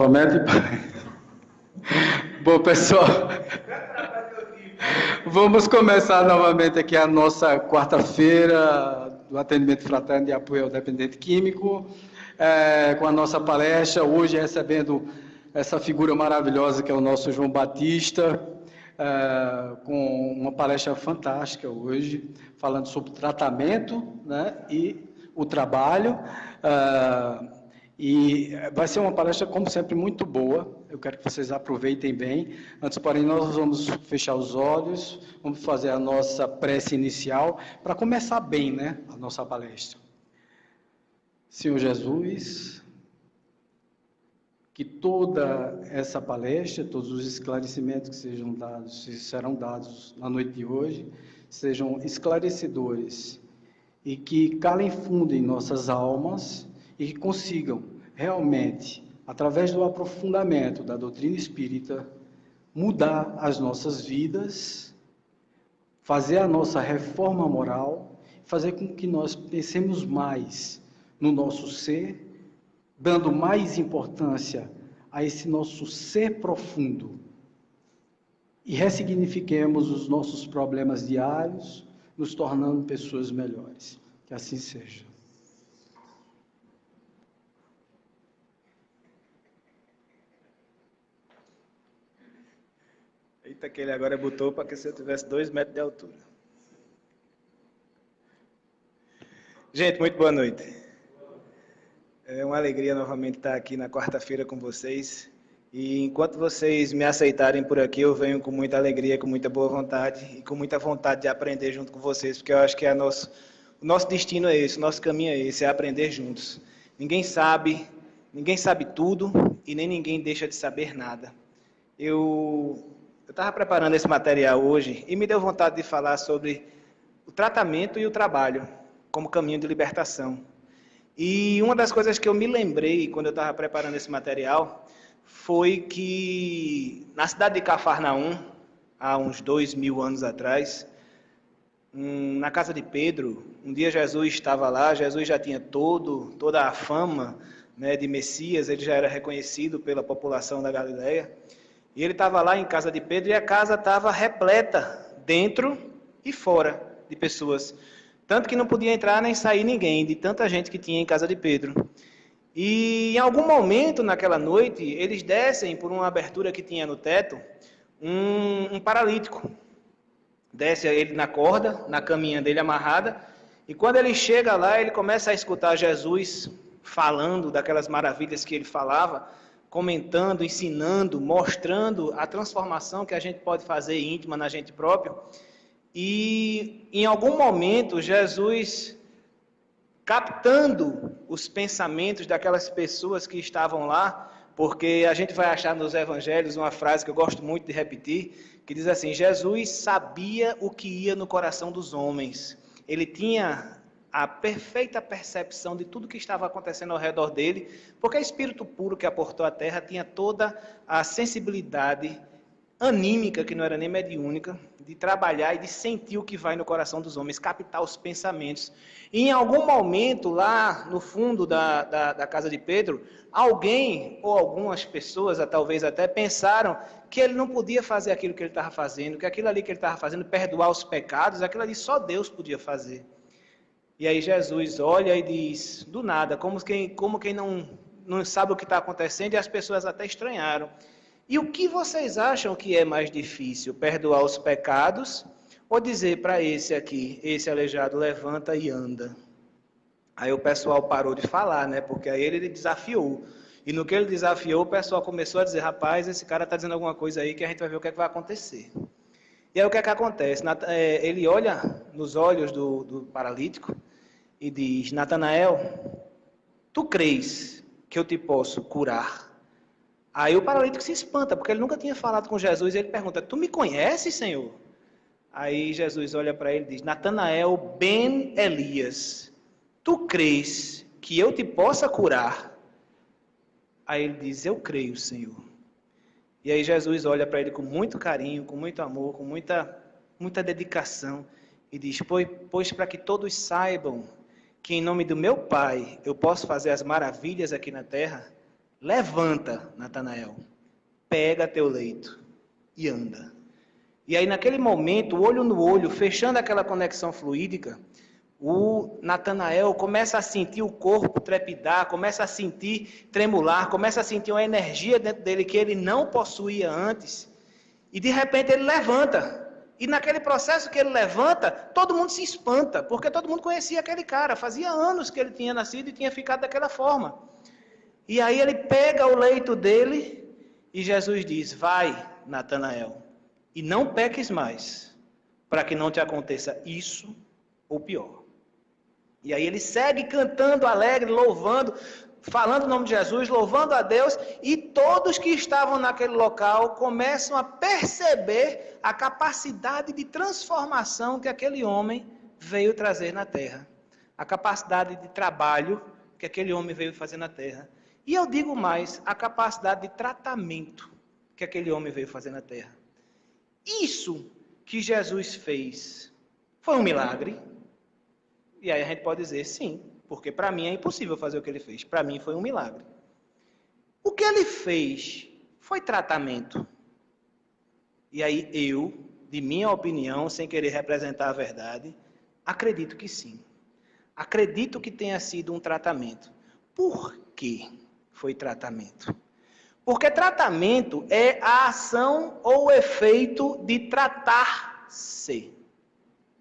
novamente. Bom, pessoal, vamos começar novamente aqui a nossa quarta-feira do atendimento fraterno de apoio ao dependente químico, com a nossa palestra, hoje recebendo essa figura maravilhosa que é o nosso João Batista, com uma palestra fantástica hoje, falando sobre tratamento, né, e o trabalho, e vai ser uma palestra, como sempre, muito boa. Eu quero que vocês aproveitem bem. Antes, porém, nós vamos fechar os olhos, vamos fazer a nossa prece inicial, para começar bem, né, a nossa palestra. Senhor Jesus, que toda essa palestra, todos os esclarecimentos que serão dados na noite de hoje, sejam esclarecedores e que calem fundo em nossas almas e que consigam realmente, através do aprofundamento da doutrina espírita, mudar as nossas vidas, fazer a nossa reforma moral, fazer com que nós pensemos mais no nosso ser, dando mais importância a esse nosso ser profundo e ressignifiquemos os nossos problemas diários, nos tornando pessoas melhores. Que assim seja. Eita, que ele agora botou para que se eu tivesse 2 metros de altura. Gente, muito boa noite. É uma alegria novamente estar aqui na quarta-feira com vocês. E enquanto vocês me aceitarem por aqui, eu venho com muita alegria, com muita boa vontade e com muita vontade de aprender junto com vocês, porque eu acho que o nosso destino é esse, o nosso caminho é esse, é aprender juntos. Ninguém sabe tudo e nem ninguém deixa de saber nada. Eu estava preparando esse material hoje e me deu vontade de falar sobre o tratamento e o trabalho como caminho de libertação. E uma das coisas que eu me lembrei quando eu estava preparando esse material foi que na cidade de Cafarnaum, há uns 2000 anos atrás, na casa de Pedro, um dia Jesus estava lá, Jesus já tinha toda a fama, né, de Messias, ele já era reconhecido pela população da Galileia, e ele estava lá em casa de Pedro e a casa estava repleta, dentro e fora de pessoas, tanto que não podia entrar nem sair ninguém, de tanta gente que tinha em casa de Pedro. E em algum momento naquela noite, eles descem por uma abertura que tinha no teto, um paralítico. Desce ele na corda, na caminha dele amarrada, e quando ele chega lá, ele começa a escutar Jesus falando daquelas maravilhas que ele falava, comentando, ensinando, mostrando a transformação que a gente pode fazer íntima na gente próprio. E em algum momento, Jesus, captando os pensamentos daquelas pessoas que estavam lá, porque a gente vai achar nos evangelhos uma frase que eu gosto muito de repetir, que diz assim: Jesus sabia o que ia no coração dos homens. Ele tinha a perfeita percepção de tudo que estava acontecendo ao redor dele, porque o Espírito puro que aportou à terra tinha toda a sensibilidade anímica, que não era nem mediúnica, de trabalhar e de sentir o que vai no coração dos homens, captar os pensamentos. E em algum momento, lá no fundo da casa de Pedro, alguém ou algumas pessoas, talvez até, pensaram que ele não podia fazer aquilo que ele estava fazendo, que aquilo ali que ele estava fazendo, perdoar os pecados, aquilo ali só Deus podia fazer. E aí Jesus olha e diz, do nada, como quem não sabe o que está acontecendo, e as pessoas até estranharam. E o que vocês acham que é mais difícil? Perdoar os pecados ou dizer para esse aqui, esse aleijado, levanta e anda? Aí o pessoal parou de falar, né? Porque aí ele desafiou. E no que ele desafiou, o pessoal começou a dizer, rapaz, esse cara está dizendo alguma coisa aí que a gente vai ver o que é que vai acontecer. E aí o que é que acontece? Ele olha nos olhos do paralítico e diz, Natanael, tu crês que eu te posso curar? Aí o paralítico se espanta, porque ele nunca tinha falado com Jesus, e ele pergunta, tu me conheces, Senhor? Aí Jesus olha para ele e diz, Natanael ben Elias, tu crês que eu te possa curar? Aí ele diz, eu creio, Senhor. E aí Jesus olha para ele com muito carinho, com muito amor, com muita dedicação, e diz, pois para que todos saibam que em nome do meu Pai eu posso fazer as maravilhas aqui na terra, levanta, Natanael, pega teu leito e anda. E aí naquele momento, olho no olho, fechando aquela conexão fluídica, o Natanael começa a sentir o corpo trepidar, começa a sentir tremular, começa a sentir uma energia dentro dele que ele não possuía antes. E de repente ele levanta. E naquele processo que ele levanta, todo mundo se espanta, porque todo mundo conhecia aquele cara. Fazia anos que ele tinha nascido e tinha ficado daquela forma. E aí ele pega o leito dele e Jesus diz: vai, Natanael, e não peques mais, para que não te aconteça isso ou pior. E aí ele segue cantando alegre, louvando, falando o nome de Jesus, louvando a Deus, e todos que estavam naquele local começam a perceber a capacidade de transformação que aquele homem veio trazer na terra. A capacidade de trabalho que aquele homem veio fazer na terra. E eu digo mais, a capacidade de tratamento que aquele homem veio fazer na terra. Isso que Jesus fez foi um milagre? E aí a gente pode dizer sim, porque para mim é impossível fazer o que ele fez. Para mim foi um milagre. O que ele fez foi tratamento. E aí eu, de minha opinião, sem querer representar a verdade, acredito que sim. Acredito que tenha sido um tratamento. Por que foi tratamento? Porque tratamento é a ação ou o efeito de tratar-se.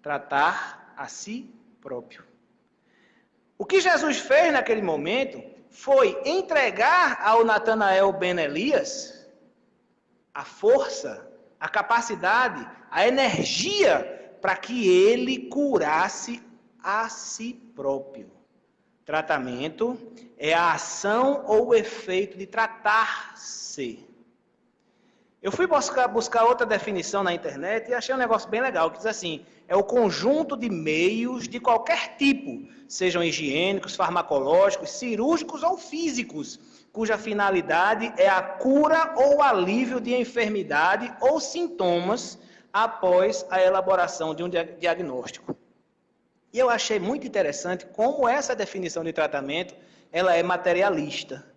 Tratar a si próprio. O que Jesus fez naquele momento foi entregar ao Natanael ben Elias a força, a capacidade, a energia para que ele curasse a si próprio. Tratamento é a ação ou o efeito de tratar-se. Eu fui buscar outra definição na internet e achei um negócio bem legal, que diz assim: é o conjunto de meios de qualquer tipo, sejam higiênicos, farmacológicos, cirúrgicos ou físicos, cuja finalidade é a cura ou alívio de enfermidade ou sintomas após a elaboração de um diagnóstico. E eu achei muito interessante como essa definição de tratamento, ela é materialista.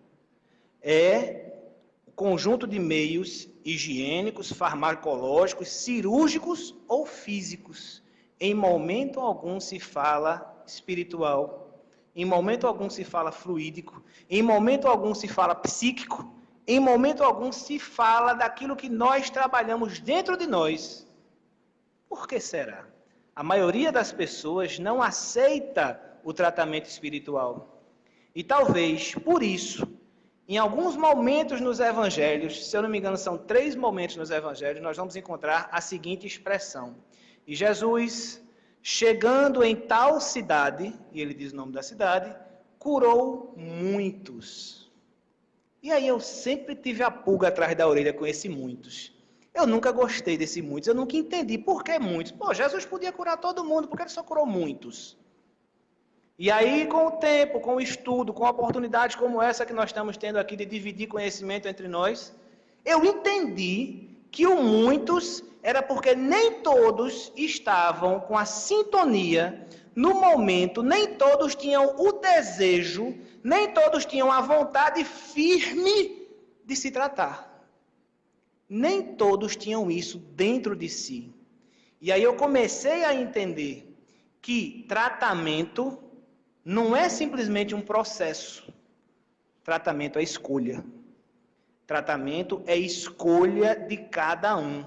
É o conjunto de meios higiênicos, farmacológicos, cirúrgicos ou físicos. Em momento algum se fala espiritual, em momento algum se fala fluídico, em momento algum se fala psíquico, em momento algum se fala daquilo que nós trabalhamos dentro de nós. Por que será? A maioria das pessoas não aceita o tratamento espiritual. E talvez, por isso, em alguns momentos nos evangelhos, se eu não me engano são 3 momentos nos evangelhos, nós vamos encontrar a seguinte expressão: e Jesus, chegando em tal cidade, e ele diz o nome da cidade, curou muitos. E aí eu sempre tive a pulga atrás da orelha com esse muitos. Eu nunca gostei desse muitos, eu nunca entendi por que muitos. Pô, Jesus podia curar todo mundo, por que ele só curou muitos? E aí, com o tempo, com o estudo, com oportunidades como essa que nós estamos tendo aqui de dividir conhecimento entre nós, eu entendi que o muitos era porque nem todos estavam com a sintonia no momento, nem todos tinham o desejo, nem todos tinham a vontade firme de se tratar. Nem todos tinham isso dentro de si. E aí eu comecei a entender que tratamento não é simplesmente um processo. Tratamento é escolha. Tratamento é escolha de cada um.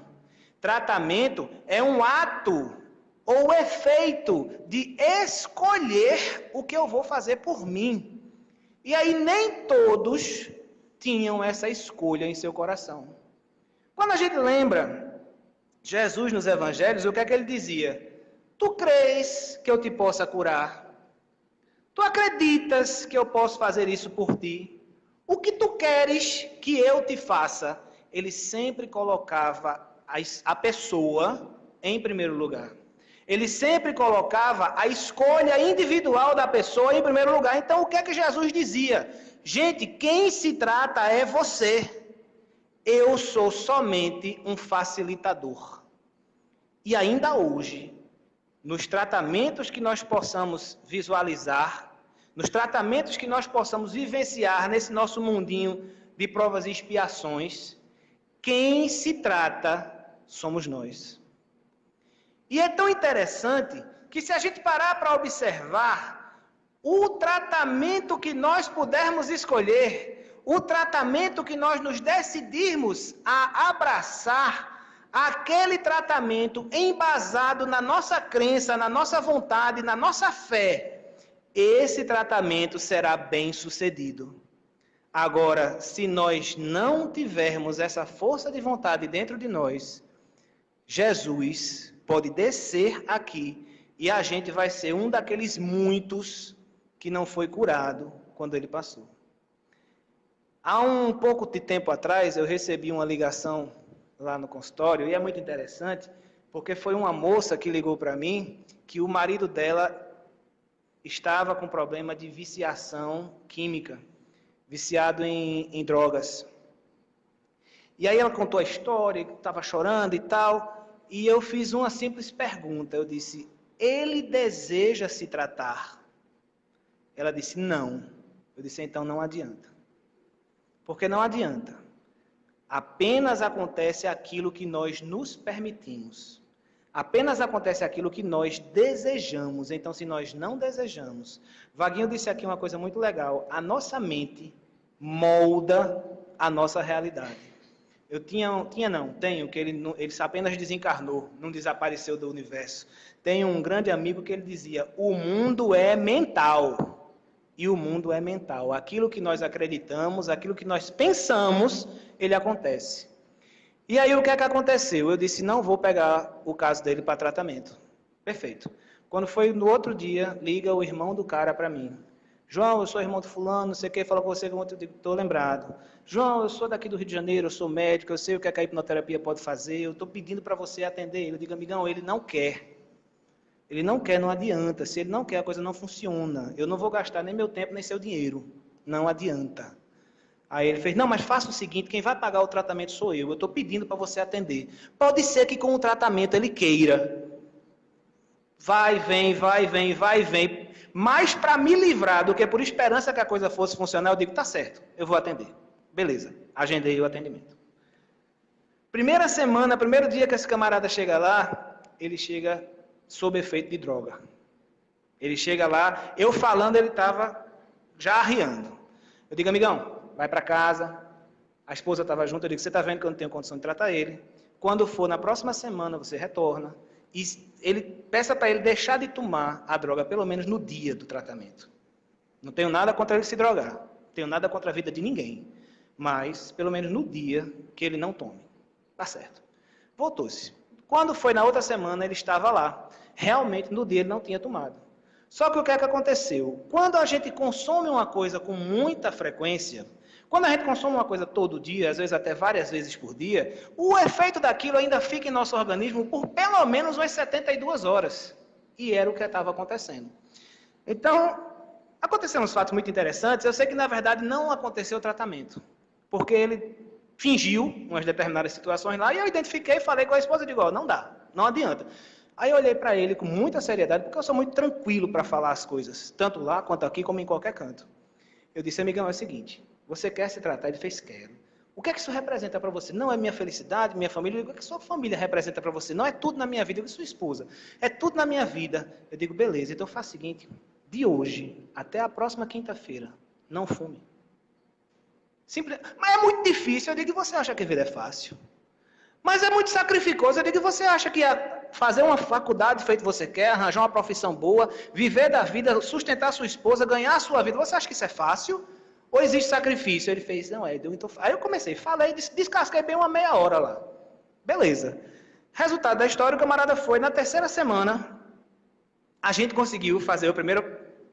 Tratamento é um ato ou efeito de escolher o que eu vou fazer por mim. E aí nem todos tinham essa escolha em seu coração. Quando a gente lembra Jesus nos evangelhos, o que é que ele dizia? Tu crês que eu te possa curar? Tu acreditas que eu posso fazer isso por ti? O que tu queres que eu te faça? Ele sempre colocava a pessoa em primeiro lugar. Ele sempre colocava a escolha individual da pessoa em primeiro lugar. Então, o que é que Jesus dizia? Gente, quem se trata é você. Eu sou somente um facilitador. E ainda hoje, nos tratamentos que nós possamos visualizar, nos tratamentos que nós possamos vivenciar nesse nosso mundinho de provas e expiações, quem se trata somos nós. E é tão interessante que se a gente parar para observar o tratamento que nós pudermos escolher, o tratamento que nós nos decidirmos a abraçar, aquele tratamento embasado na nossa crença, na nossa vontade, na nossa fé, esse tratamento será bem sucedido. Agora, se nós não tivermos essa força de vontade dentro de nós, Jesus pode descer aqui e a gente vai ser um daqueles muitos que não foi curado quando ele passou. Há um pouco de tempo atrás, eu recebi uma ligação lá no consultório, e é muito interessante, porque foi uma moça que ligou para mim, que o marido dela estava com problema de viciação química, viciado em drogas. E aí ela contou a história, estava chorando e tal, e eu fiz uma simples pergunta, eu disse, ele deseja se tratar? Ela disse, não. Eu disse, então não adianta. Porque não adianta. Apenas acontece aquilo que nós nos permitimos. Apenas acontece aquilo que nós desejamos. Então, se nós não desejamos... Vaguinho disse aqui uma coisa muito legal. A nossa mente molda a nossa realidade. Tenho, que ele apenas desencarnou, não desapareceu do universo. Tenho um grande amigo que ele dizia, o mundo é mental. E o mundo é mental. Aquilo que nós acreditamos, aquilo que nós pensamos, ele acontece. E aí o que é que aconteceu? Eu disse, não vou pegar o caso dele para tratamento. Perfeito. Quando foi no outro dia, liga o irmão do cara para mim. João, eu sou irmão do fulano, não sei o que, fala com você que eu estou lembrado. João, eu sou daqui do Rio de Janeiro, eu sou médico, eu sei o que a hipnoterapia pode fazer, eu estou pedindo para você atender ele. Eu digo, amigão, ele não quer. Ele não quer, não adianta. Se ele não quer, a coisa não funciona. Eu não vou gastar nem meu tempo, nem seu dinheiro. Não adianta. Aí ele fez, não, mas faça o seguinte, quem vai pagar o tratamento sou eu. Eu estou pedindo para você atender. Pode ser que com o tratamento ele queira. Vai, vem. Mas para me livrar do que por esperança que a coisa fosse funcionar, eu digo, tá certo, eu vou atender. Beleza, agendei o atendimento. Primeira semana, primeiro dia que esse camarada chega lá, ele chega sob efeito de droga. Ele chega lá, eu falando, ele estava já arriando. Eu digo, amigão, vai para casa. A esposa estava junto, eu digo, você está vendo que eu não tenho condição de tratar ele. Quando for na próxima semana, você retorna. E peça para ele deixar de tomar a droga, pelo menos no dia do tratamento. Não tenho nada contra ele se drogar. Não tenho nada contra a vida de ninguém. Mas, pelo menos no dia, que ele não tome. Tá certo. Voltou-se. Quando foi na outra semana, ele estava lá. Realmente, no dia, ele não tinha tomado. Só que o que é que aconteceu? Quando a gente consome uma coisa com muita frequência, quando a gente consome uma coisa todo dia, às vezes até várias vezes por dia, o efeito daquilo ainda fica em nosso organismo por pelo menos umas 72 horas. E era o que estava acontecendo. Então, aconteceram uns fatos muito interessantes. Eu sei que, na verdade, não aconteceu o tratamento. Porque ele fingiu umas determinadas situações lá, e eu identifiquei e falei com a esposa, eu digo, ó, não dá, não adianta. Aí eu olhei para ele com muita seriedade, porque eu sou muito tranquilo para falar as coisas, tanto lá, quanto aqui, como em qualquer canto. Eu disse, amigão, é o seguinte, você quer se tratar? Ele fez, quero. O que é que isso representa para você? Não é minha felicidade, minha família. Eu digo, o que sua família representa para você? Não é tudo na minha vida. Eu digo, sua esposa. É tudo na minha vida. Eu digo, beleza, então faça o seguinte, de hoje até a próxima quinta-feira, não fume. Simples. Mas é muito difícil. Eu digo, você acha que a vida é fácil? Mas é muito sacrificoso. Eu digo, você acha que fazer uma faculdade feito você quer, arranjar uma profissão boa, viver da vida, sustentar sua esposa, ganhar a sua vida, você acha que isso é fácil? Ou existe sacrifício? Ele fez, não é. Então, aí eu comecei, falei, descasquei bem uma meia hora lá. Beleza. Resultado da história, o camarada foi, na terceira semana, a gente conseguiu fazer a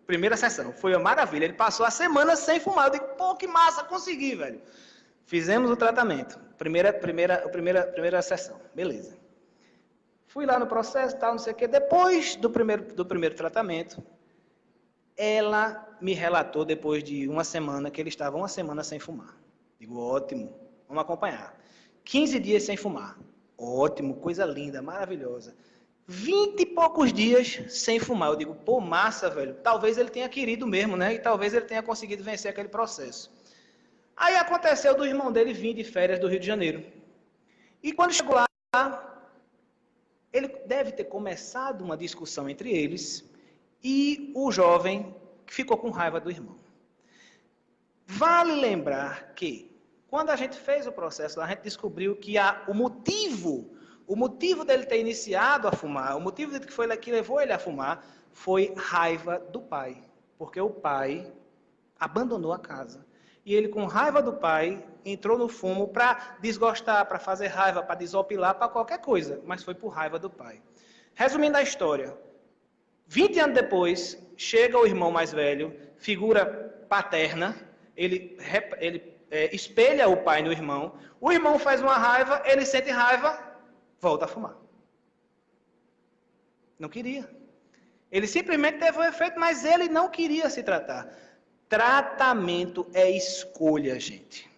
primeira sessão. Foi uma maravilha. Ele passou a semana sem fumar. Eu digo, pô, que massa, consegui, velho. Fizemos o tratamento. Primeira sessão. Beleza. Fui lá no processo, tal, não sei o quê. Depois do primeiro tratamento, ela me relatou, depois de uma semana, que ele estava uma semana sem fumar. Digo, ótimo, vamos acompanhar. 15 dias sem fumar. Ótimo, coisa linda, maravilhosa. 20 e poucos dias sem fumar. Eu digo, pô, massa, velho. Talvez ele tenha querido mesmo, né? E talvez ele tenha conseguido vencer aquele processo. Aí aconteceu do irmão dele vir de férias do Rio de Janeiro. E quando chegou lá, ele deve ter começado uma discussão entre eles e o jovem ficou com raiva do irmão. Vale lembrar que, quando a gente fez o processo, a gente descobriu que o motivo dele ter iniciado a fumar, o motivo que levou ele a fumar, foi raiva do pai. Porque o pai abandonou a casa. E ele, com raiva do pai, entrou no fumo para desgostar, para fazer raiva, para desopilar, para qualquer coisa. Mas foi por raiva do pai. Resumindo a história, 20 anos depois, chega o irmão mais velho, figura paterna, ele espelha o pai no irmão, o irmão faz uma raiva, ele sente raiva, volta a fumar. Não queria. Ele simplesmente teve um efeito, mas ele não queria se tratar. Tratamento é escolha, gente.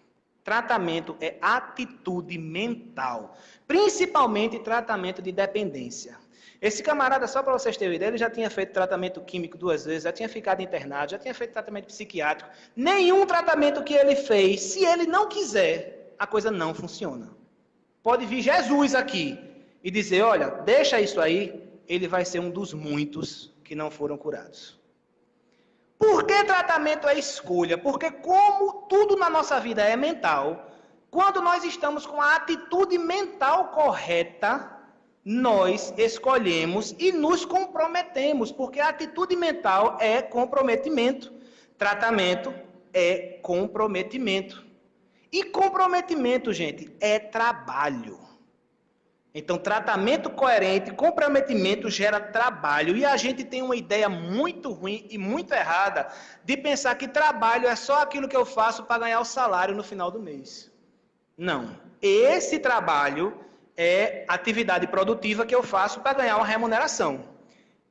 Tratamento é atitude mental. Principalmente tratamento de dependência. Esse camarada, só para vocês terem ideia, ele já tinha feito tratamento químico 2 vezes, já tinha ficado internado, já tinha feito tratamento psiquiátrico. Nenhum tratamento que ele fez, se ele não quiser, a coisa não funciona. Pode vir Jesus aqui e dizer, olha, deixa isso aí, ele vai ser um dos muitos que não foram curados. Por que tratamento é escolha? Porque como tudo na nossa vida é mental, quando nós estamos com a atitude mental correta, nós escolhemos e nos comprometemos, porque a atitude mental é comprometimento. Tratamento é comprometimento. E comprometimento, gente, é trabalho. Então, tratamento coerente, comprometimento gera trabalho. E a gente tem uma ideia muito ruim e muito errada de pensar que trabalho é só aquilo que eu faço para ganhar o salário no final do mês. Não. Esse trabalho é atividade produtiva que eu faço para ganhar uma remuneração.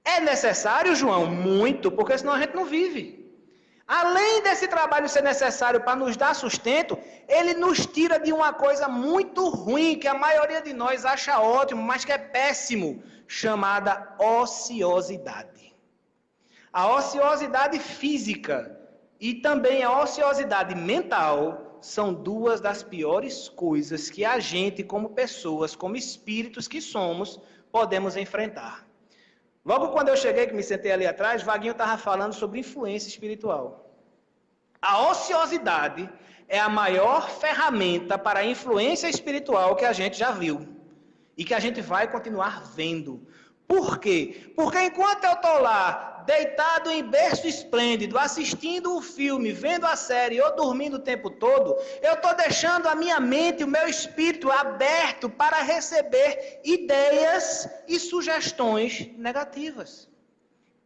É necessário, João? Muito, porque senão a gente não vive. Além desse trabalho ser necessário para nos dar sustento, ele nos tira de uma coisa muito ruim, que a maioria de nós acha ótimo, mas que é péssimo, chamada ociosidade. A ociosidade física e também a ociosidade mental são duas das piores coisas que a gente, como pessoas, como espíritos que somos, podemos enfrentar. Logo quando eu cheguei, que me sentei ali atrás, Vaguinho estava falando sobre influência espiritual. A ociosidade é a maior ferramenta para a influência espiritual que a gente já viu. E que a gente vai continuar vendo. Por quê? Porque enquanto eu estou lá, deitado em berço esplêndido, assistindo o filme, vendo a série ou dormindo o tempo todo, eu estou deixando a minha mente, o meu espírito aberto para receber ideias e sugestões negativas.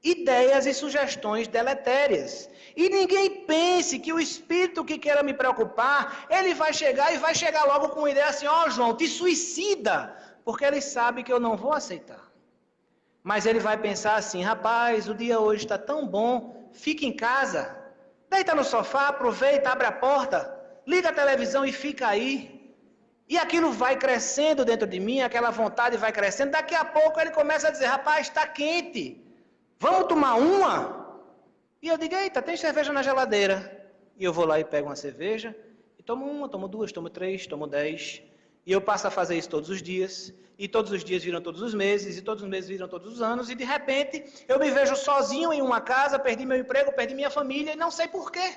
Ideias e sugestões deletérias. E ninguém pense que o espírito que queira me preocupar, ele vai chegar e vai chegar logo com uma ideia assim, ó, João, te suicida, porque ele sabe que eu não vou aceitar. Mas ele vai pensar assim, rapaz, o dia hoje está tão bom, fica em casa, deita no sofá, aproveita, abre a porta, liga a televisão e fica aí. E aquilo vai crescendo dentro de mim, aquela vontade vai crescendo, daqui a pouco ele começa a dizer, rapaz, está quente, vamos tomar uma? E eu digo, eita, tem cerveja na geladeira. E eu vou lá e pego uma cerveja, e tomo uma, tomo duas, tomo três, tomo 10. E eu passo a fazer isso todos os dias, e todos os dias viram todos os meses, e todos os meses viram todos os anos, e de repente eu me vejo sozinho em uma casa, perdi meu emprego, perdi minha família, e não sei porquê.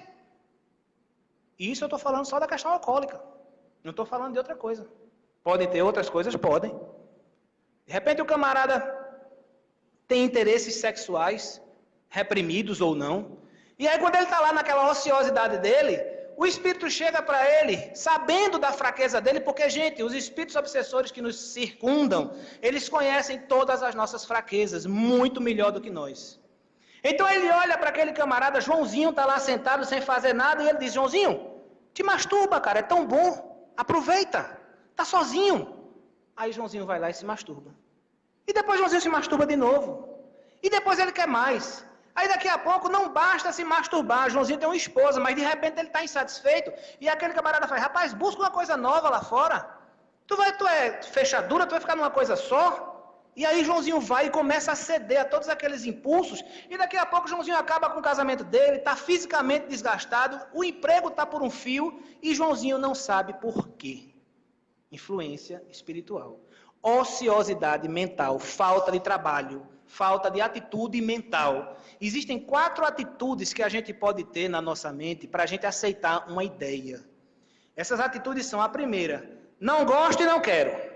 E isso eu estou falando só da questão alcoólica, não estou falando de outra coisa. Podem ter outras coisas? Podem. De repente o camarada tem interesses sexuais, reprimidos ou não, e aí quando ele está lá naquela ociosidade dele, o espírito chega para ele, sabendo da fraqueza dele, porque, gente, os espíritos obsessores que nos circundam, eles conhecem todas as nossas fraquezas, muito melhor do que nós. Então ele olha para aquele camarada, Joãozinho está lá sentado sem fazer nada, e ele diz, Joãozinho, te masturba, cara, é tão bom, aproveita, tá sozinho. Aí Joãozinho vai lá e se masturba. E depois Joãozinho se masturba de novo. E depois ele quer mais. Aí daqui a pouco não basta se masturbar, Joãozinho tem uma esposa, mas de repente ele está insatisfeito, e aquele camarada fala, rapaz, busca uma coisa nova lá fora, tu é fechadura, tu vai ficar numa coisa só, E aí Joãozinho vai e começa a ceder a todos aqueles impulsos, e daqui a pouco Joãozinho acaba com o casamento dele, está fisicamente desgastado, o emprego está por um fio, e Joãozinho não sabe por quê. Influência espiritual. Ociosidade mental, falta de trabalho, falta de atitude mental. Existem 4 atitudes que a gente pode ter na nossa mente para a gente aceitar uma ideia. Essas atitudes são: a primeira, não gosto e não quero.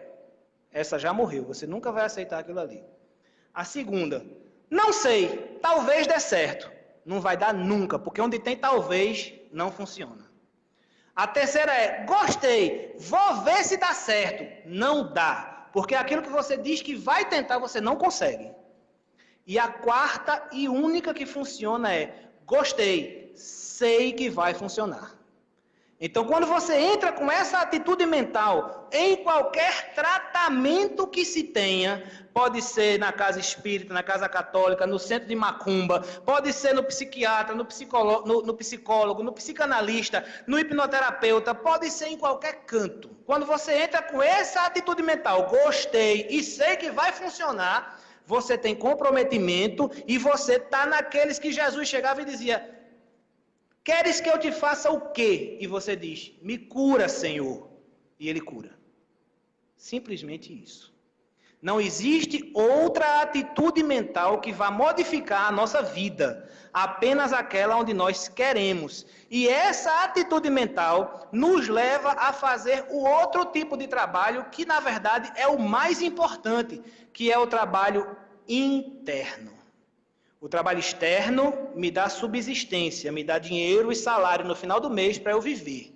Essa já morreu, você nunca vai aceitar aquilo ali. A segunda, não sei, talvez dê certo. Não vai dar nunca, porque onde tem talvez, não funciona. A terceira é, gostei, vou ver se dá certo. Não dá, porque aquilo que você diz que vai tentar, você não consegue. E a quarta e única que funciona é, gostei, sei que vai funcionar. Então, quando você entra com essa atitude mental em qualquer tratamento que se tenha, pode ser na casa espírita, na casa católica, no centro de macumba, pode ser no psiquiatra, no psicólogo, no psicanalista, no hipnoterapeuta, pode ser em qualquer canto. Quando você entra com essa atitude mental, gostei e sei que vai funcionar, você tem comprometimento e você está naqueles que Jesus chegava e dizia: queres que eu te faça o quê? E você diz, me cura, Senhor. E Ele cura. Simplesmente isso. Não existe outra atitude mental que vá modificar a nossa vida. Apenas aquela onde nós queremos. E essa atitude mental nos leva a fazer o outro tipo de trabalho que, na verdade, é o mais importante, que é o trabalho interno. O trabalho externo me dá subsistência, me dá dinheiro e salário no final do mês para eu viver.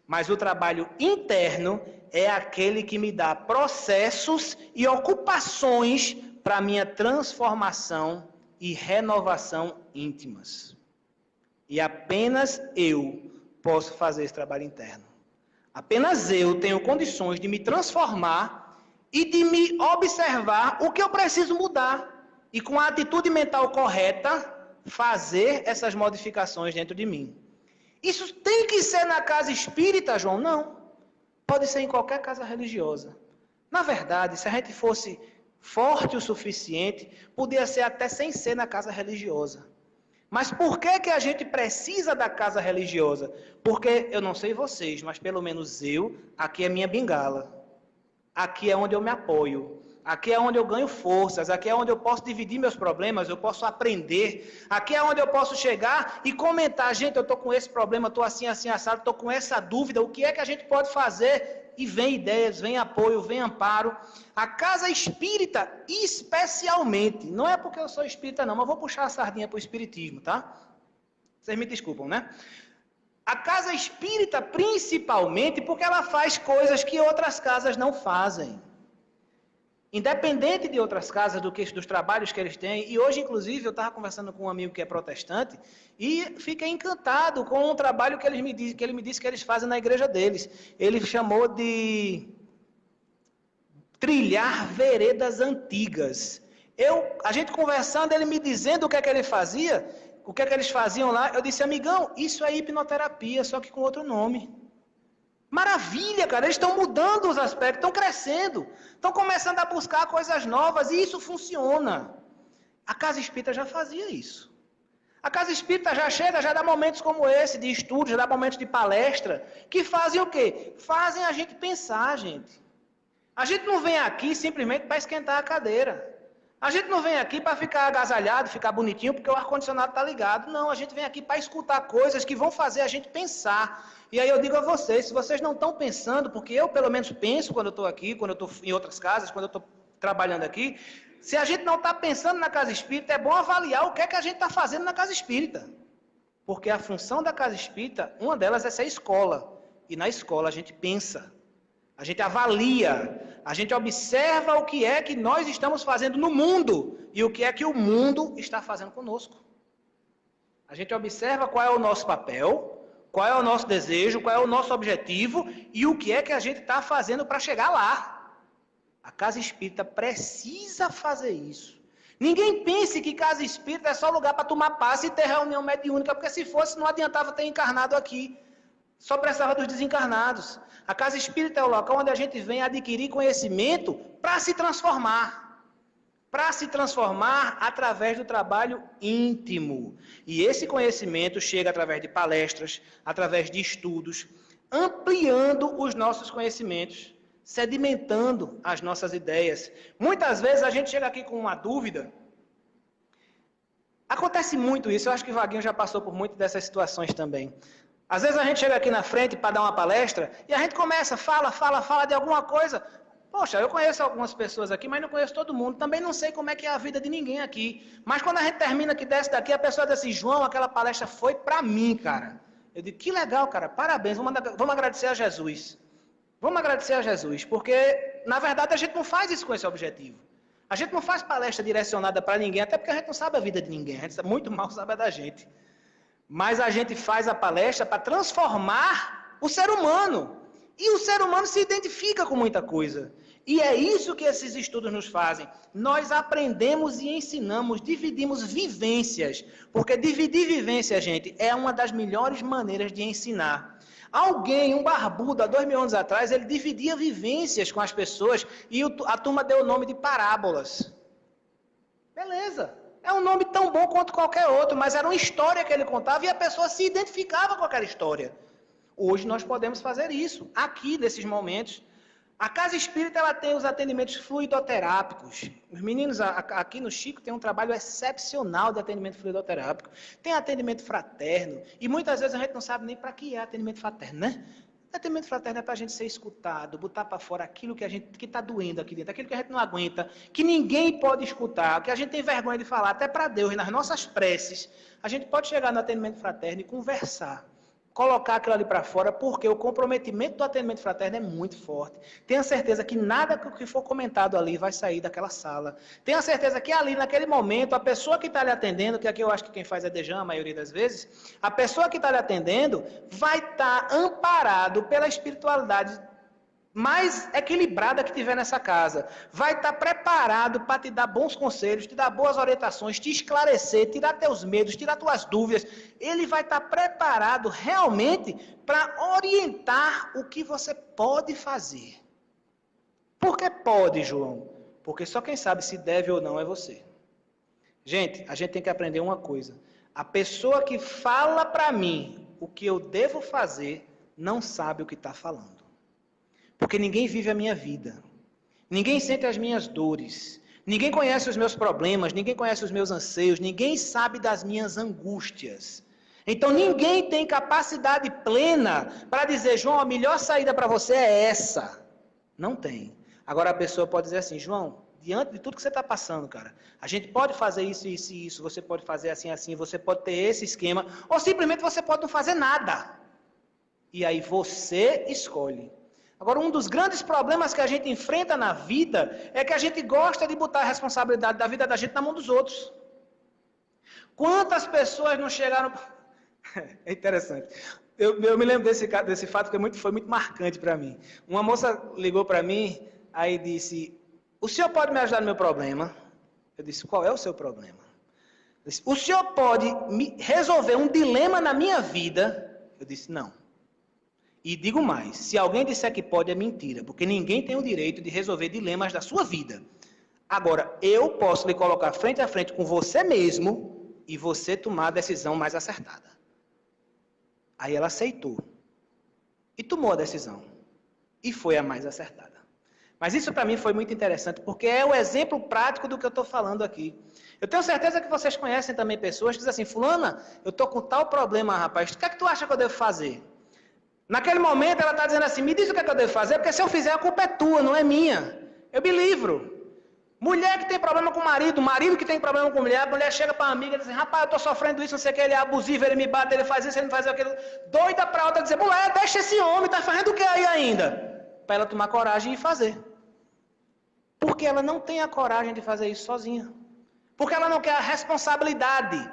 Mas o trabalho interno é aquele que me dá processos e ocupações para minha transformação e renovação íntimas. E apenas eu posso fazer esse trabalho interno. Apenas eu tenho condições de me transformar e de me observar o que eu preciso mudar. E com a atitude mental correta, fazer essas modificações dentro de mim. Isso tem que ser na casa espírita, João? Não. Pode ser em qualquer casa religiosa. Na verdade, se a gente fosse forte o suficiente, podia ser até sem ser na casa religiosa. Mas por que a gente precisa da casa religiosa? Porque, eu não sei vocês, mas pelo menos eu, aqui é minha bengala. Aqui é onde eu me apoio. Aqui é onde eu ganho forças, aqui é onde eu posso dividir meus problemas, eu posso aprender. Aqui é onde eu posso chegar e comentar, gente, eu estou com esse problema, estou assim, assim, assado, estou com essa dúvida, o que é que a gente pode fazer? E vem ideias, vem apoio, vem amparo. A casa espírita, especialmente, não é porque eu sou espírita não, mas vou puxar a sardinha para o espiritismo, tá? Vocês me desculpam, né? A casa espírita, principalmente, porque ela faz coisas que outras casas não fazem. Independente de outras casas, dos trabalhos que eles têm, e hoje, inclusive, eu estava conversando com um amigo que é protestante, e fiquei encantado com um trabalho que ele me disse que eles fazem na igreja deles. Ele chamou de trilhar veredas antigas. A gente conversando, ele me dizendo o que é que ele fazia, o que é que eles faziam lá, eu disse, amigão, isso é hipnoterapia, só que com outro nome. Maravilha, cara, eles estão mudando os aspectos, estão crescendo, estão começando a buscar coisas novas e isso funciona. A casa espírita já fazia isso. A casa espírita já chega, já dá momentos como esse, de estudo, já dá momentos de palestra, que fazem o quê? Fazem a gente pensar, gente. A gente não vem aqui simplesmente para esquentar a cadeira. A gente não vem aqui para ficar agasalhado, ficar bonitinho, porque o ar-condicionado está ligado. Não, a gente vem aqui para escutar coisas que vão fazer a gente pensar. E aí eu digo a vocês, se vocês não estão pensando, porque eu pelo menos penso quando eu estou aqui, quando eu estou em outras casas, quando eu estou trabalhando aqui, se a gente não está pensando na casa espírita, é bom avaliar o que é que a gente está fazendo na casa espírita. Porque a função da casa espírita, uma delas é ser escola. E na escola a gente pensa. A gente avalia, a gente observa o que é que nós estamos fazendo no mundo e o que é que o mundo está fazendo conosco. A gente observa qual é o nosso papel, qual é o nosso desejo, qual é o nosso objetivo e o que é que a gente está fazendo para chegar lá. A casa espírita precisa fazer isso. Ninguém pense que casa espírita é só lugar para tomar passe e ter reunião mediúnica, porque se fosse não adiantava ter encarnado aqui. Só precisava dos desencarnados. A casa espírita é o local onde a gente vem adquirir conhecimento para se transformar. para se transformar através do trabalho íntimo. E esse conhecimento chega através de palestras, através de estudos, ampliando os nossos conhecimentos, sedimentando as nossas ideias. Muitas vezes a gente chega aqui com uma dúvida. Acontece muito isso, eu acho que Vaguinho já passou por muitas dessas situações também. Às vezes a gente chega aqui na frente para dar uma palestra e a gente começa, fala de alguma coisa. Poxa, eu conheço algumas pessoas aqui, mas não conheço todo mundo. Também não sei como é que é a vida de ninguém aqui. Mas quando a gente termina que desce daqui, a pessoa diz assim, João, aquela palestra foi para mim, cara. Eu digo, que legal, cara, parabéns, vamos agradecer a Jesus. Vamos agradecer a Jesus, porque, na verdade, a gente não faz isso com esse objetivo. A gente não faz palestra direcionada para ninguém, até porque a gente não sabe a vida de ninguém, a gente muito mal sabe a da gente. Mas a gente faz a palestra para transformar o ser humano. E o ser humano se identifica com muita coisa. E é isso que esses estudos nos fazem. Nós aprendemos e ensinamos, dividimos vivências. Porque dividir vivência, gente, é uma das melhores maneiras de ensinar. Alguém, um barbudo, há 2000 anos atrás, ele dividia vivências com as pessoas e a turma deu o nome de parábolas. Beleza. É um nome tão bom quanto qualquer outro, mas era uma história que ele contava e a pessoa se identificava com aquela história. Hoje nós podemos fazer isso, aqui, nesses momentos. A Casa Espírita ela tem os atendimentos fluidoterápicos. Os meninos aqui no Chico têm um trabalho excepcional de atendimento fluidoterápico. Tem atendimento fraterno. E muitas vezes a gente não sabe nem para que é atendimento fraterno, né? Atendimento fraterno é para a gente ser escutado, botar para fora aquilo que está doendo aqui dentro, aquilo que a gente não aguenta, que ninguém pode escutar, que a gente tem vergonha de falar, até para Deus, nas nossas preces. A gente pode chegar no atendimento fraterno e conversar. Colocar aquilo ali para fora, porque o comprometimento do atendimento fraterno é muito forte. Tenha certeza que nada que for comentado ali vai sair daquela sala. Tenha certeza que ali, naquele momento, a pessoa que está lhe atendendo, que aqui eu acho que quem faz é Dejan, a maioria das vezes, a pessoa que está lhe atendendo vai estar amparado pela espiritualidade mais equilibrada que tiver nessa casa. Vai estar preparado para te dar bons conselhos, te dar boas orientações, te esclarecer, tirar teus medos, tirar tuas dúvidas. Ele vai estar preparado realmente para orientar o que você pode fazer. Por que pode, João? Porque só quem sabe se deve ou não é você. Gente, a gente tem que aprender uma coisa. A pessoa que fala para mim o que eu devo fazer, não sabe o que está falando. Porque ninguém vive a minha vida. Ninguém sente as minhas dores. Ninguém conhece os meus problemas. Ninguém conhece os meus anseios. Ninguém sabe das minhas angústias. Então ninguém tem capacidade plena para dizer, João, a melhor saída para você é essa. Não tem. Agora a pessoa pode dizer assim, João, diante de tudo que você está passando, cara, a gente pode fazer isso, isso e isso. Você pode fazer assim, assim. Você pode ter esse esquema. Ou simplesmente você pode não fazer nada. E aí você escolhe. Agora, um dos grandes problemas que a gente enfrenta na vida é que a gente gosta de botar a responsabilidade da vida da gente na mão dos outros. Quantas pessoas não chegaram... É interessante. Eu me lembro desse fato que foi muito marcante para mim. Uma moça ligou para mim, aí disse, o senhor pode me ajudar no meu problema? Eu disse, qual é o seu problema? Eu disse, o senhor pode resolver um dilema na minha vida? Eu disse, não. E digo mais, se alguém disser que pode, é mentira, porque ninguém tem o direito de resolver dilemas da sua vida. Agora, eu posso lhe colocar frente a frente com você mesmo e você tomar a decisão mais acertada. Aí ela aceitou. E tomou a decisão. E foi a mais acertada. Mas isso para mim foi muito interessante, porque é o exemplo prático do que eu estou falando aqui. Eu tenho certeza que vocês conhecem também pessoas que dizem assim, fulana, eu estou com tal problema, rapaz, o que é que tu acha que eu devo fazer? Naquele momento ela está dizendo assim, me diz o que é que eu devo fazer, porque se eu fizer a culpa é tua, não é minha. Eu me livro. Mulher que tem problema com o marido que tem problema com a mulher chega para a amiga e diz assim, rapaz, eu estou sofrendo isso, não sei o que, ele é abusivo, ele me bate, ele faz isso, ele não faz aquilo. Doida para outra dizer, mulher, deixa esse homem, está fazendo o que aí ainda? Para ela tomar coragem e fazer. Porque ela não tem a coragem de fazer isso sozinha. Porque ela não quer a responsabilidade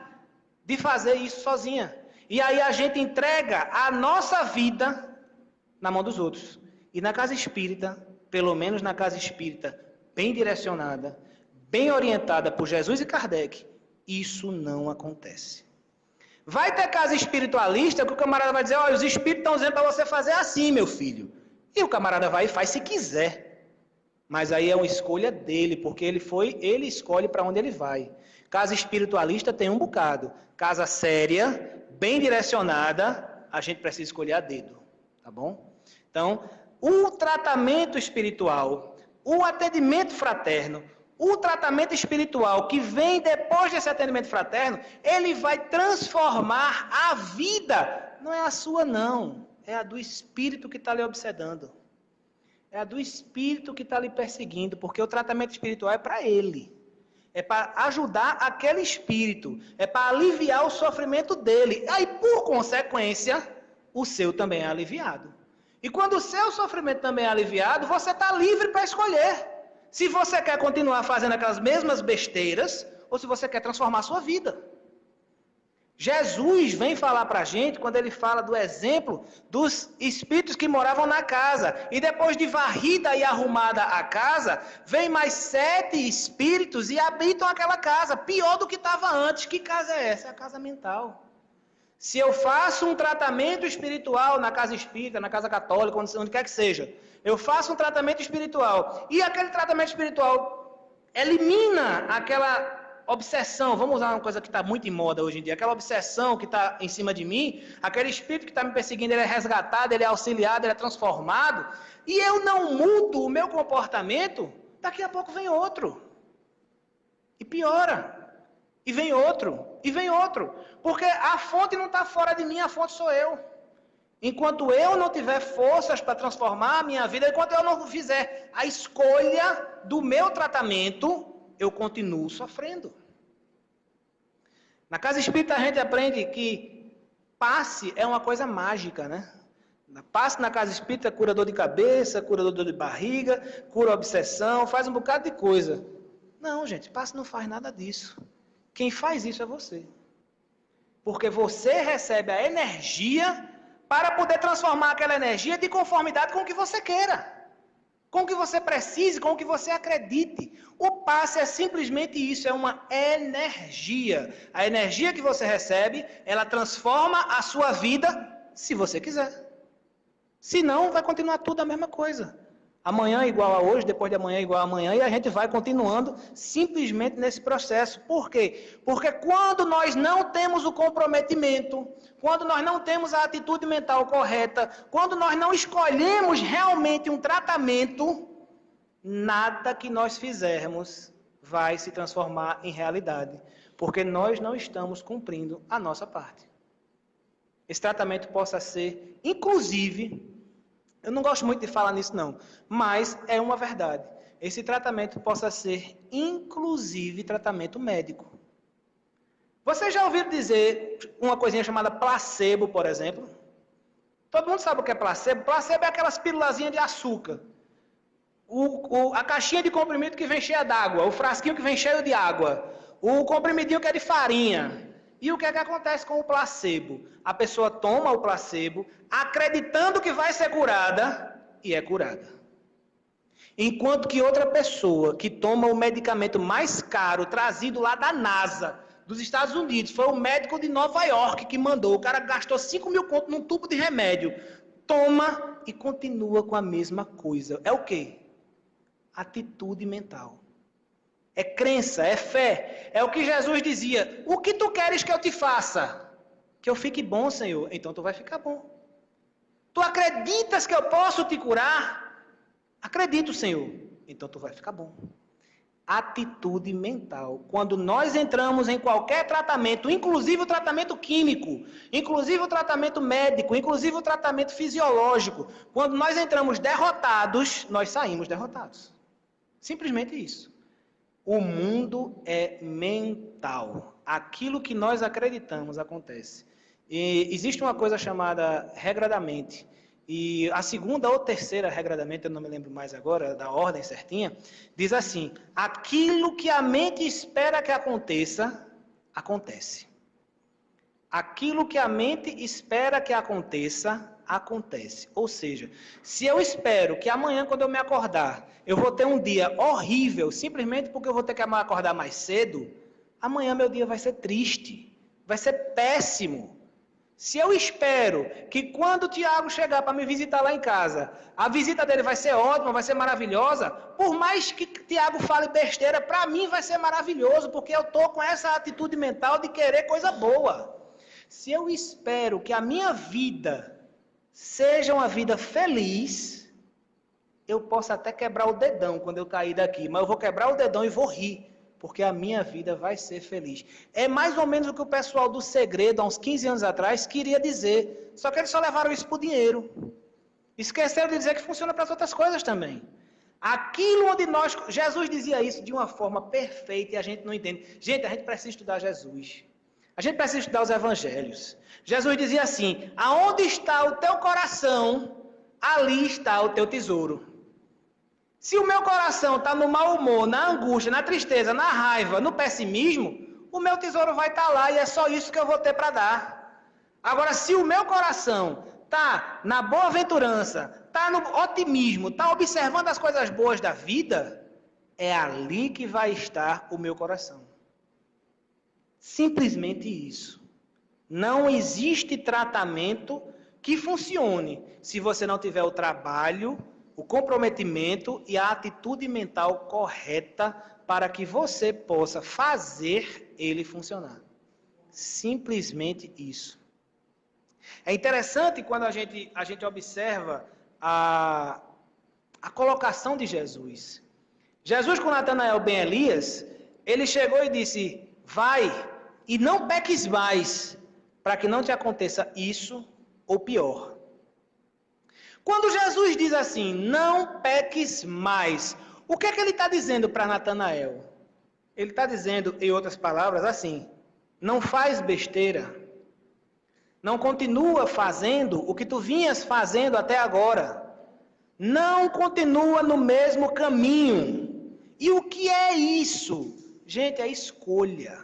de fazer isso sozinha. E aí a gente entrega a nossa vida na mão dos outros. E na casa espírita, pelo menos na casa espírita, bem direcionada, bem orientada por Jesus e Kardec, isso não acontece. Vai ter casa espiritualista que o camarada vai dizer, olha, os espíritos estão dizendo para você fazer assim, meu filho. E o camarada vai e faz se quiser. Mas aí é uma escolha dele, porque ele escolhe para onde ele vai. Casa espiritualista tem um bocado. Casa séria, bem direcionada, a gente precisa escolher a dedo, tá bom? Então, o tratamento espiritual, o atendimento fraterno, o tratamento espiritual que vem depois desse atendimento fraterno, ele vai transformar a vida. Não é a sua, não. É a do espírito que está lhe obsedando. É a do espírito que está lhe perseguindo, porque o tratamento espiritual é para ele. É para ajudar aquele espírito. É para aliviar o sofrimento dele. Aí, por consequência, o seu também é aliviado. E quando o seu sofrimento também é aliviado, você está livre para escolher. Se você quer continuar fazendo aquelas mesmas besteiras, ou se você quer transformar a sua vida. Jesus vem falar para a gente, quando ele fala do exemplo dos espíritos que moravam na casa. E depois de varrida e arrumada a casa, vem mais 7 espíritos e habitam aquela casa. Pior do que estava antes. Que casa é essa? É a casa mental. Se eu faço um tratamento espiritual na casa espírita, na casa católica, onde quer que seja, eu faço um tratamento espiritual e aquele tratamento espiritual elimina aquela obsessão, vamos usar uma coisa que está muito em moda hoje em dia, aquela obsessão que está em cima de mim, aquele espírito que está me perseguindo, ele é resgatado, ele é auxiliado, ele é transformado, e eu não mudo o meu comportamento, daqui a pouco vem outro. E piora. E vem outro. E vem outro. Porque a fonte não está fora de mim, a fonte sou eu. Enquanto eu não tiver forças para transformar a minha vida, enquanto eu não fizer a escolha do meu tratamento, eu continuo sofrendo. Na casa espírita a gente aprende que passe é uma coisa mágica, né? Passe na casa espírita cura dor de cabeça, cura dor de barriga, cura obsessão, faz um bocado de coisa. Não, gente, passe não faz nada disso. Quem faz isso é você. Porque você recebe a energia para poder transformar aquela energia de conformidade com o que você queira. Com o que você precise, com o que você acredite. O passe é simplesmente isso, é uma energia. A energia que você recebe, ela transforma a sua vida, se você quiser. Se não, vai continuar tudo a mesma coisa. Amanhã é igual a hoje, depois de amanhã é igual a amanhã, e a gente vai continuando simplesmente nesse processo. Por quê? Porque quando nós não temos o comprometimento, quando nós não temos a atitude mental correta, quando nós não escolhemos realmente um tratamento, nada que nós fizermos vai se transformar em realidade, porque nós não estamos cumprindo a nossa parte. Esse tratamento possa ser, inclusive, eu não gosto muito de falar nisso não, mas é uma verdade. Esse tratamento possa ser, inclusive, tratamento médico. Vocês já ouviram dizer uma coisinha chamada placebo, por exemplo? Todo mundo sabe o que é placebo? Placebo é aquelas pílulazinhas de açúcar. A caixinha de comprimido que vem cheia d'água, o frasquinho que vem cheio de água, o comprimidinho que é de farinha. E o que é que acontece com o placebo? A pessoa toma o placebo, acreditando que vai ser curada, e é curada. Enquanto que outra pessoa que toma o medicamento mais caro, trazido lá da NASA, dos Estados Unidos, foi o médico de Nova York que mandou, o cara gastou 5 mil contos num tubo de remédio, toma e continua com a mesma coisa. É o quê? Atitude mental. É crença, é fé. É o que Jesus dizia. O que tu queres que eu te faça? Que eu fique bom, Senhor. Então tu vai ficar bom. Tu acreditas que eu posso te curar? Acredito, Senhor. Então tu vai ficar bom. Atitude mental. Quando nós entramos em qualquer tratamento, inclusive o tratamento químico, inclusive o tratamento médico, inclusive o tratamento fisiológico, quando nós entramos derrotados, nós saímos derrotados. Simplesmente isso. O mundo é mental. Aquilo que nós acreditamos acontece. E existe uma coisa chamada regra da mente. E a segunda ou terceira regra da mente, eu não me lembro mais agora, da ordem certinha, diz assim: aquilo que a mente espera que aconteça, acontece. Aquilo que a mente espera que aconteça, acontece. Ou seja, se eu espero que amanhã, quando eu me acordar, eu vou ter um dia horrível, simplesmente porque eu vou ter que acordar mais cedo, amanhã meu dia vai ser triste, vai ser péssimo. Se eu espero que quando o Tiago chegar para me visitar lá em casa, a visita dele vai ser ótima, vai ser maravilhosa, por mais que Tiago fale besteira, para mim vai ser maravilhoso, porque eu estou com essa atitude mental de querer coisa boa. Se eu espero que a minha vida seja uma vida feliz, eu posso até quebrar o dedão quando eu cair daqui, mas eu vou quebrar o dedão e vou rir, porque a minha vida vai ser feliz. É mais ou menos o que o pessoal do Segredo, há uns 15 anos atrás, queria dizer. Só que eles só levaram isso por dinheiro. Esqueceram de dizer que funciona para as outras coisas também. Aquilo onde nós... Jesus dizia isso de uma forma perfeita e a gente não entende. Gente, a gente precisa estudar Jesus. A gente precisa estudar os evangelhos. Jesus dizia assim, aonde está o teu coração, ali está o teu tesouro. Se o meu coração está no mau humor, na angústia, na tristeza, na raiva, no pessimismo, o meu tesouro vai estar lá e é só isso que eu vou ter para dar. Agora, se o meu coração está na boa-aventurança, está no otimismo, está observando as coisas boas da vida, é ali que vai estar o meu coração. Simplesmente isso. Não existe tratamento que funcione se você não tiver o trabalho, o comprometimento e a atitude mental correta para que você possa fazer ele funcionar. Simplesmente isso. É interessante quando a gente observa a colocação de Jesus. Jesus com Natanael ben Elias, ele chegou e disse, vai e não peques mais, para que não te aconteça isso ou pior. Quando Jesus diz assim, não peques mais, o que é que ele está dizendo para Natanael? Ele está dizendo, em outras palavras, assim, não faz besteira, não continua fazendo o que tu vinhas fazendo até agora, não continua no mesmo caminho. E o que é isso? Gente, é escolha.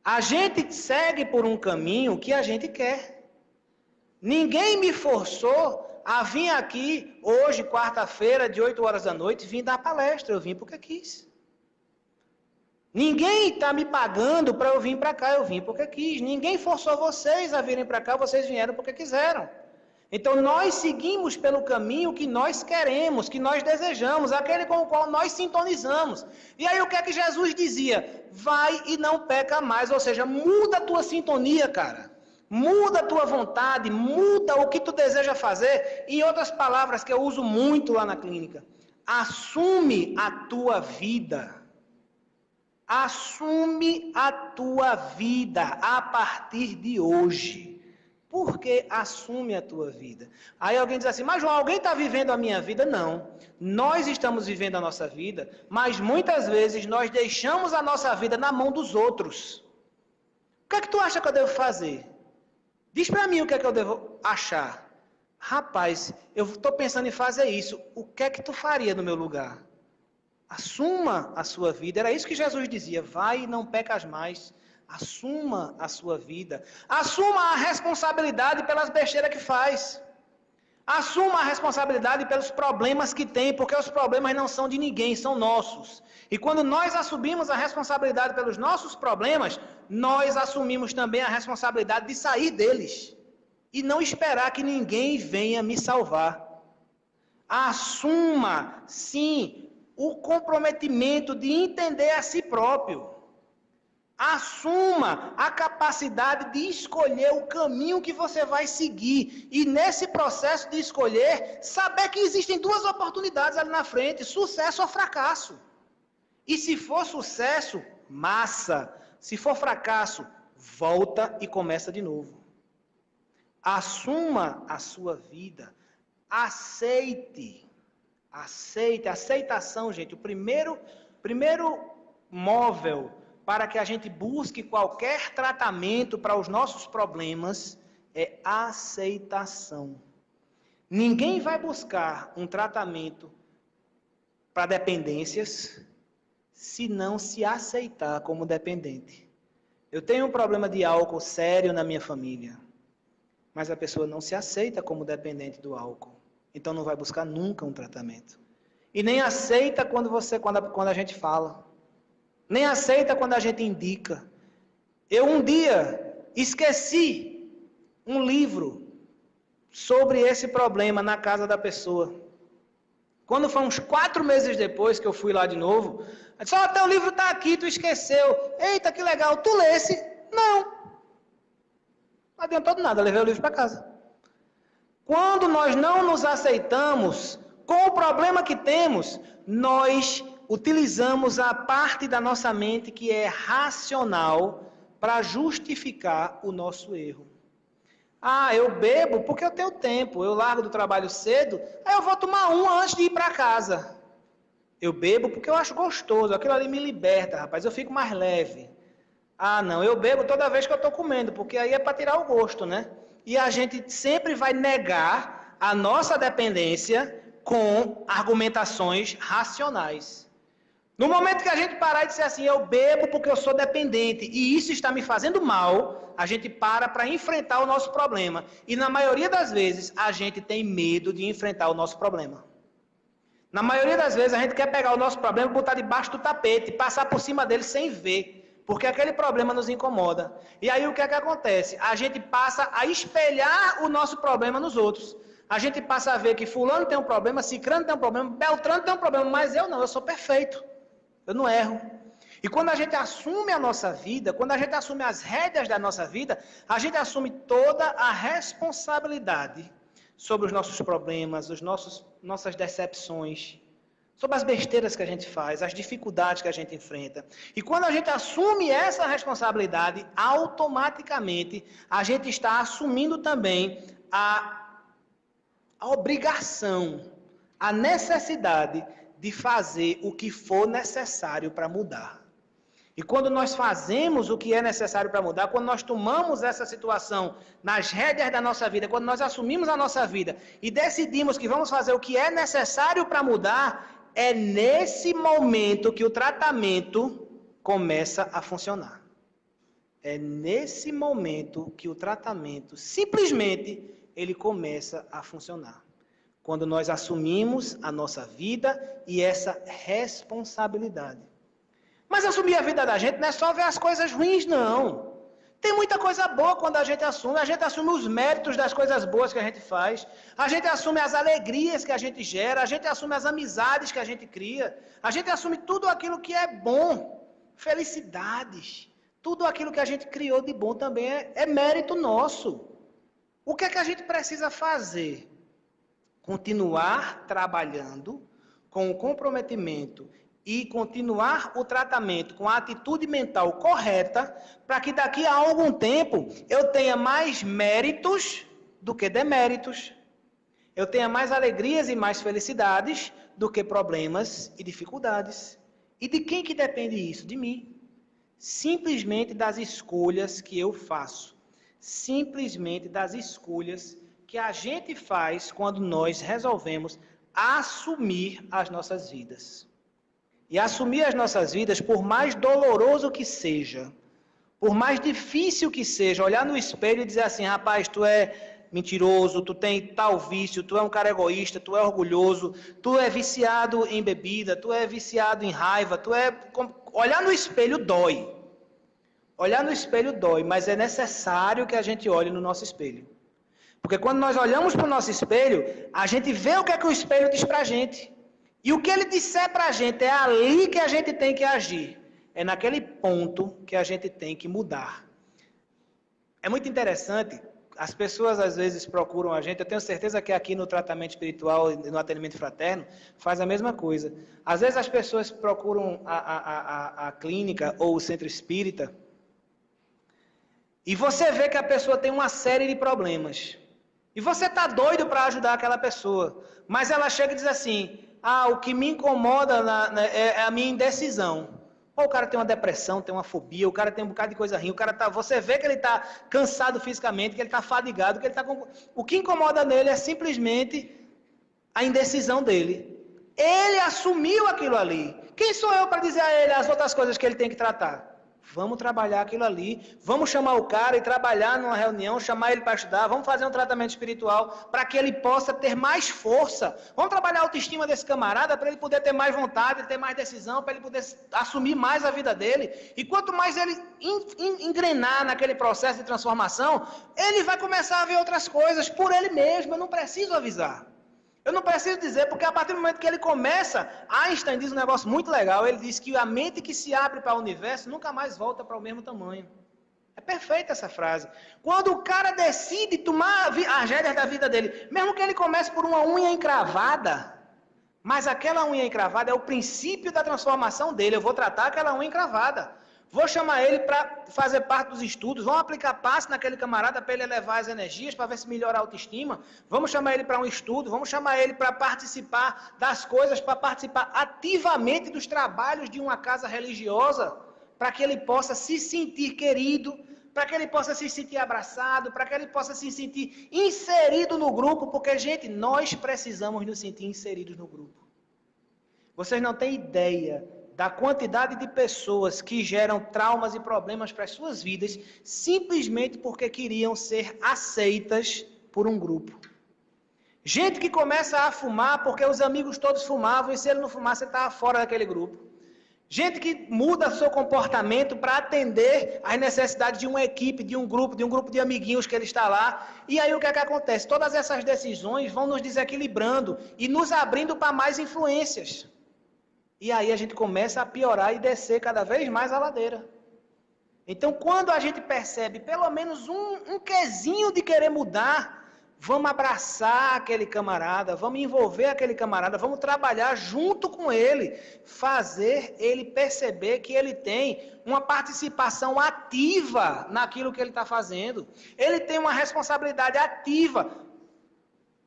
A gente segue por um caminho que a gente quer. Ninguém me forçou a vir aqui hoje, quarta-feira, de 8 horas da noite, vim dar palestra. Eu vim porque quis. Ninguém está me pagando para eu vir para cá, eu vim porque quis. Ninguém forçou vocês a virem para cá, vocês vieram porque quiseram. Então nós seguimos pelo caminho que nós queremos, que nós desejamos, aquele com o qual nós sintonizamos. E aí o que é que Jesus dizia? Vai e não peca mais, ou seja, muda a tua sintonia, cara. Muda a tua vontade, muda o que tu deseja fazer. Em outras palavras que eu uso muito lá na clínica, assume a tua vida. Assume a tua vida a partir de hoje. Por que assume a tua vida? Aí alguém diz assim, mas João, alguém está vivendo a minha vida? Não. Nós estamos vivendo a nossa vida, mas muitas vezes nós deixamos a nossa vida na mão dos outros. O que é que tu acha que eu devo fazer? Diz para mim o que é que eu devo achar. Rapaz, eu estou pensando em fazer isso. O que é que tu faria no meu lugar? Assuma a sua vida. Era isso que Jesus dizia. Vai e não pecas mais. Assuma a sua vida. Assuma a responsabilidade pelas besteiras que faz. Assuma a responsabilidade pelos problemas que tem, porque os problemas não são de ninguém, são nossos. E quando nós assumimos a responsabilidade pelos nossos problemas, nós assumimos também a responsabilidade de sair deles. E não esperar que ninguém venha me salvar. Assuma, sim, o comprometimento de entender a si próprio. Assuma a capacidade de escolher o caminho que você vai seguir. E nesse processo de escolher, saber que existem duas oportunidades ali na frente, sucesso ou fracasso. E se for sucesso, massa. Se for fracasso, volta e começa de novo. Assuma a sua vida. Aceite. Aceitação, gente. O primeiro móvel para que a gente busque qualquer tratamento para os nossos problemas é aceitação. Ninguém vai buscar um tratamento para dependências se não se aceitar como dependente. Eu tenho um problema de álcool sério na minha família, mas a pessoa não se aceita como dependente do álcool. Então não vai buscar nunca um tratamento. E nem aceita quando a gente fala. Nem aceita quando a gente indica. Eu um dia esqueci um livro sobre esse problema na casa da pessoa. Quando foi uns 4 meses depois que eu fui lá de novo, eu disse, ó, teu livro está aqui, tu esqueceu. Eita, que legal, tu lesse? Não. Não adiantou de nada, eu levei o livro para casa. Quando nós não nos aceitamos com o problema que temos, nós utilizamos a parte da nossa mente que é racional para justificar o nosso erro. Ah, eu bebo porque eu tenho tempo, eu largo do trabalho cedo, aí eu vou tomar uma antes de ir para casa. Eu bebo porque eu acho gostoso, aquilo ali me liberta, rapaz, eu fico mais leve. Ah, não, eu bebo toda vez que eu estou comendo, porque aí é para tirar o gosto, né? E a gente sempre vai negar a nossa dependência com argumentações racionais. No momento que a gente parar e dizer assim, eu bebo porque eu sou dependente e isso está me fazendo mal, a gente para enfrentar o nosso problema. E na maioria das vezes, a gente tem medo de enfrentar o nosso problema. Na maioria das vezes, a gente quer pegar o nosso problema e botar debaixo do tapete, passar por cima dele sem ver, porque aquele problema nos incomoda. E aí o que é que acontece? A gente passa a espelhar o nosso problema nos outros. A gente passa a ver que fulano tem um problema, cicrano tem um problema, beltrano tem um problema, mas eu não, eu sou perfeito. Eu não erro. E quando a gente assume a nossa vida, quando a gente assume as rédeas da nossa vida, a gente assume toda a responsabilidade sobre os nossos problemas, nossas decepções, sobre as besteiras que a gente faz, as dificuldades que a gente enfrenta. E quando a gente assume essa responsabilidade, automaticamente a gente está assumindo também a obrigação, a necessidade de fazer o que for necessário para mudar. E quando nós fazemos o que é necessário para mudar, quando nós tomamos essa situação nas rédeas da nossa vida, quando nós assumimos a nossa vida e decidimos que vamos fazer o que é necessário para mudar, é nesse momento que o tratamento começa a funcionar. É nesse momento que o tratamento, simplesmente, ele começa a funcionar. Quando nós assumimos a nossa vida e essa responsabilidade. Mas assumir a vida da gente não é só ver as coisas ruins, não. Tem muita coisa boa quando a gente assume os méritos das coisas boas que a gente faz, a gente assume as alegrias que a gente gera, a gente assume as amizades que a gente cria, a gente assume tudo aquilo que é bom, felicidades, tudo aquilo que a gente criou de bom também é mérito nosso. O que é que a gente precisa fazer? Continuar trabalhando com o comprometimento e continuar o tratamento com a atitude mental correta, para que daqui a algum tempo eu tenha mais méritos do que deméritos. Eu tenha mais alegrias e mais felicidades do que problemas e dificuldades. E de quem que depende isso? De mim. Simplesmente das escolhas que eu faço. Simplesmente das escolhas que a gente faz quando nós resolvemos assumir as nossas vidas. E assumir as nossas vidas, por mais doloroso que seja, por mais difícil que seja, olhar no espelho e dizer assim, rapaz, tu é mentiroso, tu tem tal vício, tu é um cara egoísta, tu é orgulhoso, tu é viciado em bebida, tu é viciado em raiva, olhar no espelho dói. Olhar no espelho dói, mas é necessário que a gente olhe no nosso espelho. Porque quando nós olhamos para o nosso espelho, a gente vê o que é que o espelho diz para a gente. E o que ele disser para a gente é ali que a gente tem que agir. É naquele ponto que a gente tem que mudar. É muito interessante, as pessoas às vezes procuram a gente, eu tenho certeza que aqui no tratamento espiritual e no atendimento fraterno faz a mesma coisa. Às vezes as pessoas procuram a clínica ou o centro espírita e você vê que a pessoa tem uma série de problemas. E você está doido para ajudar aquela pessoa. Mas ela chega e diz assim, o que me incomoda é a minha indecisão. O cara tem uma depressão, tem uma fobia, o cara tem um bocado de coisa ruim, você vê que ele está cansado fisicamente, que ele está fadigado, que ele está o que incomoda nele é simplesmente a indecisão dele. Ele assumiu aquilo ali. Quem sou eu para dizer a ele as outras coisas que ele tem que tratar? Vamos trabalhar aquilo ali, vamos chamar o cara e trabalhar numa reunião, chamar ele para estudar, vamos fazer um tratamento espiritual para que ele possa ter mais força. Vamos trabalhar a autoestima desse camarada para ele poder ter mais vontade, ter mais decisão, para ele poder assumir mais a vida dele. E quanto mais ele engrenar naquele processo de transformação, ele vai começar a ver outras coisas por ele mesmo. Eu não preciso avisar. Eu não preciso dizer, porque a partir do momento que ele começa, Einstein diz um negócio muito legal, ele diz que a mente que se abre para o universo nunca mais volta para o mesmo tamanho. É perfeita essa frase. Quando o cara decide tomar as rédeas da vida dele, mesmo que ele comece por uma unha encravada, mas aquela unha encravada é o princípio da transformação dele, eu vou tratar aquela unha encravada. Vou chamar ele para fazer parte dos estudos, vamos aplicar passe naquele camarada para ele elevar as energias, para ver se melhora a autoestima. Vamos chamar ele para um estudo, vamos chamar ele para participar das coisas, para participar ativamente dos trabalhos de uma casa religiosa, para que ele possa se sentir querido, para que ele possa se sentir abraçado, para que ele possa se sentir inserido no grupo, porque, gente, nós precisamos nos sentir inseridos no grupo. Vocês não têm ideia da quantidade de pessoas que geram traumas e problemas para as suas vidas, simplesmente porque queriam ser aceitas por um grupo. Gente que começa a fumar porque os amigos todos fumavam, e se ele não fumasse, ele estava fora daquele grupo. Gente que muda seu comportamento para atender às necessidades de uma equipe, de um grupo de amiguinhos que ele está lá. E aí o que é que acontece? Todas essas decisões vão nos desequilibrando e nos abrindo para mais influências. E aí a gente começa a piorar e descer cada vez mais a ladeira. Então, quando a gente percebe pelo menos um quezinho de querer mudar, vamos abraçar aquele camarada, vamos envolver aquele camarada, vamos trabalhar junto com ele, fazer ele perceber que ele tem uma participação ativa naquilo que ele está fazendo. Ele tem uma responsabilidade ativa.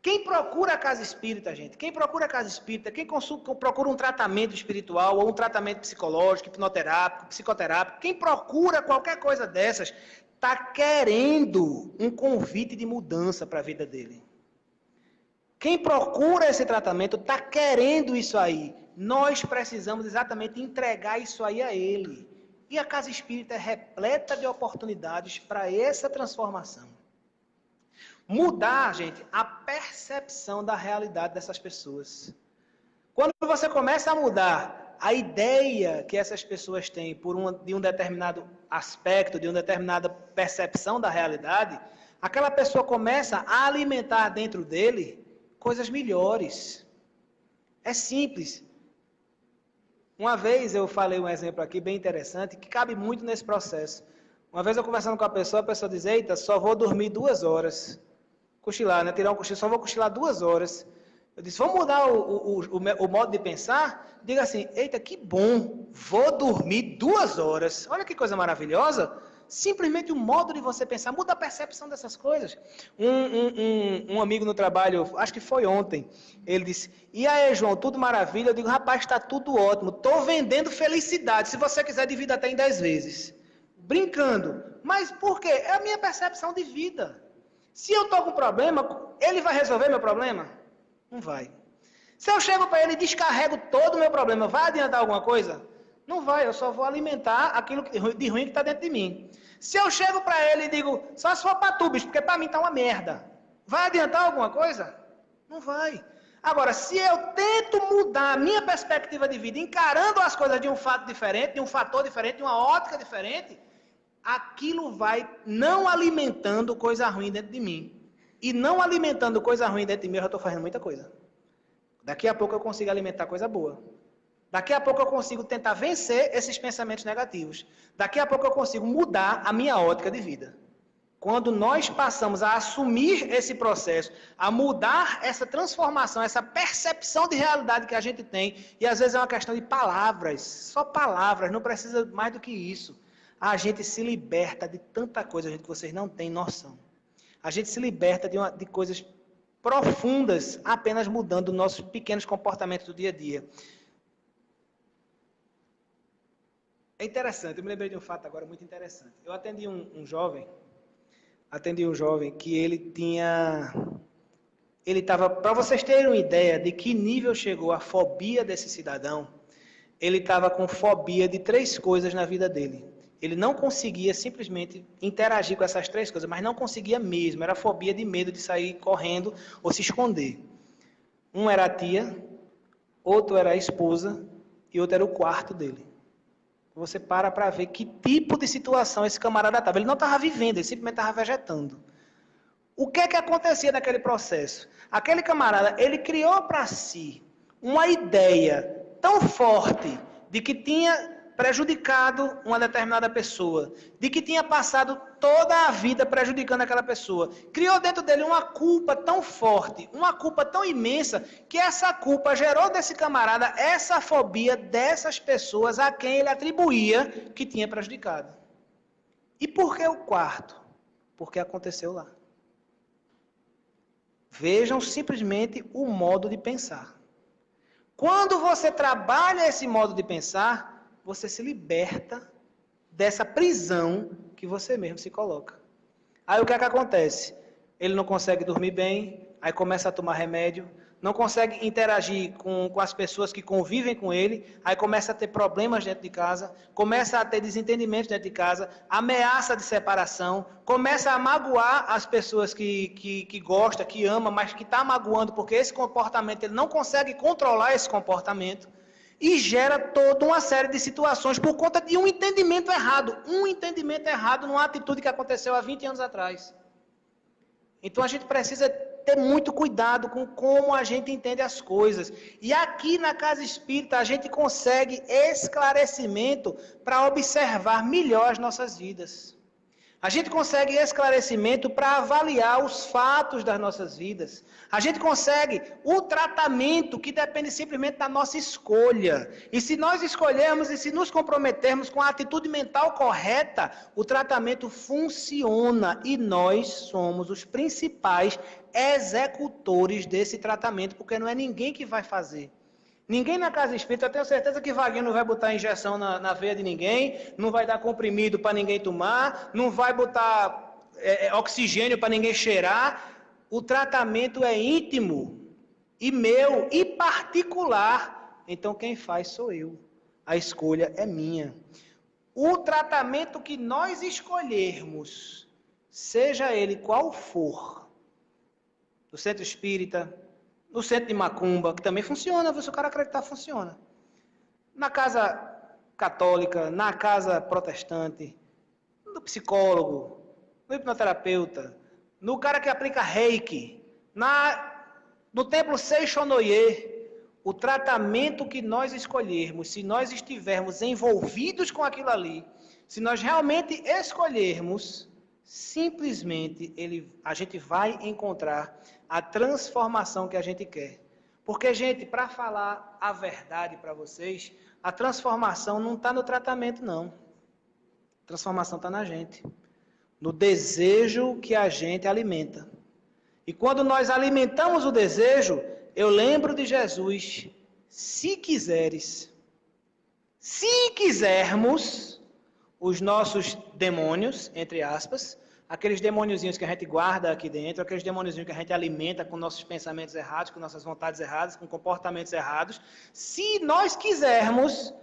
Quem procura a casa espírita, gente, quem procura a casa espírita, quem procura um tratamento espiritual, ou um tratamento psicológico, hipnoterápico, psicoterápico, quem procura qualquer coisa dessas, está querendo um convite de mudança para a vida dele. Quem procura esse tratamento está querendo isso aí. Nós precisamos exatamente entregar isso aí a ele. E a casa espírita é repleta de oportunidades para essa transformação. Mudar, gente, a percepção da realidade dessas pessoas. Quando você começa a mudar a ideia que essas pessoas têm de um determinado aspecto, de uma determinada percepção da realidade, aquela pessoa começa a alimentar dentro dele coisas melhores. É simples. Uma vez eu falei um exemplo aqui bem interessante, que cabe muito nesse processo. Uma vez eu conversando com a pessoa diz, eita, só vou dormir 2 horas. Cochilar, né? Tirar um cochilo, só vou cochilar 2 horas. Eu disse, vamos mudar o modo de pensar? Diga assim, eita, que bom, vou dormir 2 horas. Olha que coisa maravilhosa. Simplesmente o modo de você pensar, muda a percepção dessas coisas. Um amigo no trabalho, acho que foi ontem, ele disse, e aí, João, tudo maravilha? Eu digo, rapaz, está tudo ótimo, estou vendendo felicidade, se você quiser divida até em 10 vezes. Brincando. Mas por quê? É a minha percepção de vida. Se eu estou com problema, ele vai resolver meu problema? Não vai. Se eu chego para ele e descarrego todo o meu problema, vai adiantar alguma coisa? Não vai, eu só vou alimentar aquilo de ruim que está dentro de mim. Se eu chego para ele e digo, só se for para tu, bicho, porque para mim está uma merda, vai adiantar alguma coisa? Não vai. Agora, se eu tento mudar a minha perspectiva de vida, encarando as coisas de um fato diferente, de um fator diferente, de uma ótica diferente, aquilo vai não alimentando coisa ruim dentro de mim. E não alimentando coisa ruim dentro de mim, eu já estou fazendo muita coisa. Daqui a pouco eu consigo alimentar coisa boa. Daqui a pouco eu consigo tentar vencer esses pensamentos negativos. Daqui a pouco eu consigo mudar a minha ótica de vida. Quando nós passamos a assumir esse processo, a mudar essa transformação, essa percepção de realidade que a gente tem, e às vezes é uma questão de palavras, só palavras, não precisa mais do que isso. A gente se liberta de tanta coisa, gente, que vocês não têm noção. A gente se liberta de coisas profundas, apenas mudando nossos pequenos comportamentos do dia a dia. É interessante, eu me lembrei de um fato agora muito interessante. Eu atendi um jovem que ele estava, para vocês terem uma ideia de que nível chegou a fobia desse cidadão, ele estava com fobia de 3 coisas na vida dele. Ele não conseguia simplesmente interagir com essas três coisas, mas não conseguia mesmo. Era fobia de medo de sair correndo ou se esconder. Um era a tia, outro era a esposa e outro era o quarto dele. Você para ver que tipo de situação esse camarada estava. Ele não estava vivendo, ele simplesmente estava vegetando. O que é que acontecia naquele processo? Aquele camarada, ele criou para si uma ideia tão forte de que tinha prejudicado uma determinada pessoa, de que tinha passado toda a vida prejudicando aquela pessoa. Criou dentro dele uma culpa tão forte, uma culpa tão imensa, que essa culpa gerou desse camarada essa fobia dessas pessoas a quem ele atribuía que tinha prejudicado. E por que o quarto? Porque aconteceu lá. Vejam simplesmente o modo de pensar. Quando você trabalha esse modo de pensar, você se liberta dessa prisão que você mesmo se coloca. Aí o que é que acontece? Ele não consegue dormir bem, aí começa a tomar remédio, não consegue interagir com as pessoas que convivem com ele, aí começa a ter problemas dentro de casa, começa a ter desentendimentos dentro de casa, ameaça de separação, começa a magoar as pessoas que gosta, que ama, mas que está magoando porque esse comportamento, ele não consegue controlar esse comportamento, e gera toda uma série de situações por conta de um entendimento errado numa atitude que aconteceu há 20 anos atrás. Então a gente precisa ter muito cuidado com como a gente entende as coisas. E aqui na Casa Espírita a gente consegue esclarecimento para observar melhor as nossas vidas. A gente consegue esclarecimento para avaliar os fatos das nossas vidas. A gente consegue o tratamento que depende simplesmente da nossa escolha. E se nós escolhermos e se nos comprometermos com a atitude mental correta, o tratamento funciona e nós somos os principais executores desse tratamento, porque não é ninguém que vai fazer. Ninguém na Casa Espírita, eu tenho certeza que Vaguinho não vai botar injeção na veia de ninguém, não vai dar comprimido para ninguém tomar, não vai botar oxigênio para ninguém cheirar. O tratamento é íntimo e meu e particular. Então quem faz sou eu. A escolha é minha. O tratamento que nós escolhermos, seja ele qual for, do centro espírita, no centro de macumba, que também funciona, se o cara acreditar, funciona. Na casa católica, na casa protestante, no psicólogo, no hipnoterapeuta, no cara que aplica reiki, no templo Seishonoye, o tratamento que nós escolhermos, se nós estivermos envolvidos com aquilo ali, se nós realmente escolhermos, simplesmente a gente vai encontrar a transformação que a gente quer. Porque, gente, para falar a verdade para vocês, a transformação não está no tratamento, não. A transformação está na gente. No desejo que a gente alimenta. E quando nós alimentamos o desejo, eu lembro de Jesus, se quiseres, se quisermos, os nossos demônios, entre aspas, aqueles demôniozinhos que a gente guarda aqui dentro, aqueles demôniozinhos que a gente alimenta com nossos pensamentos errados, com nossas vontades erradas, com comportamentos errados, se nós quisermos,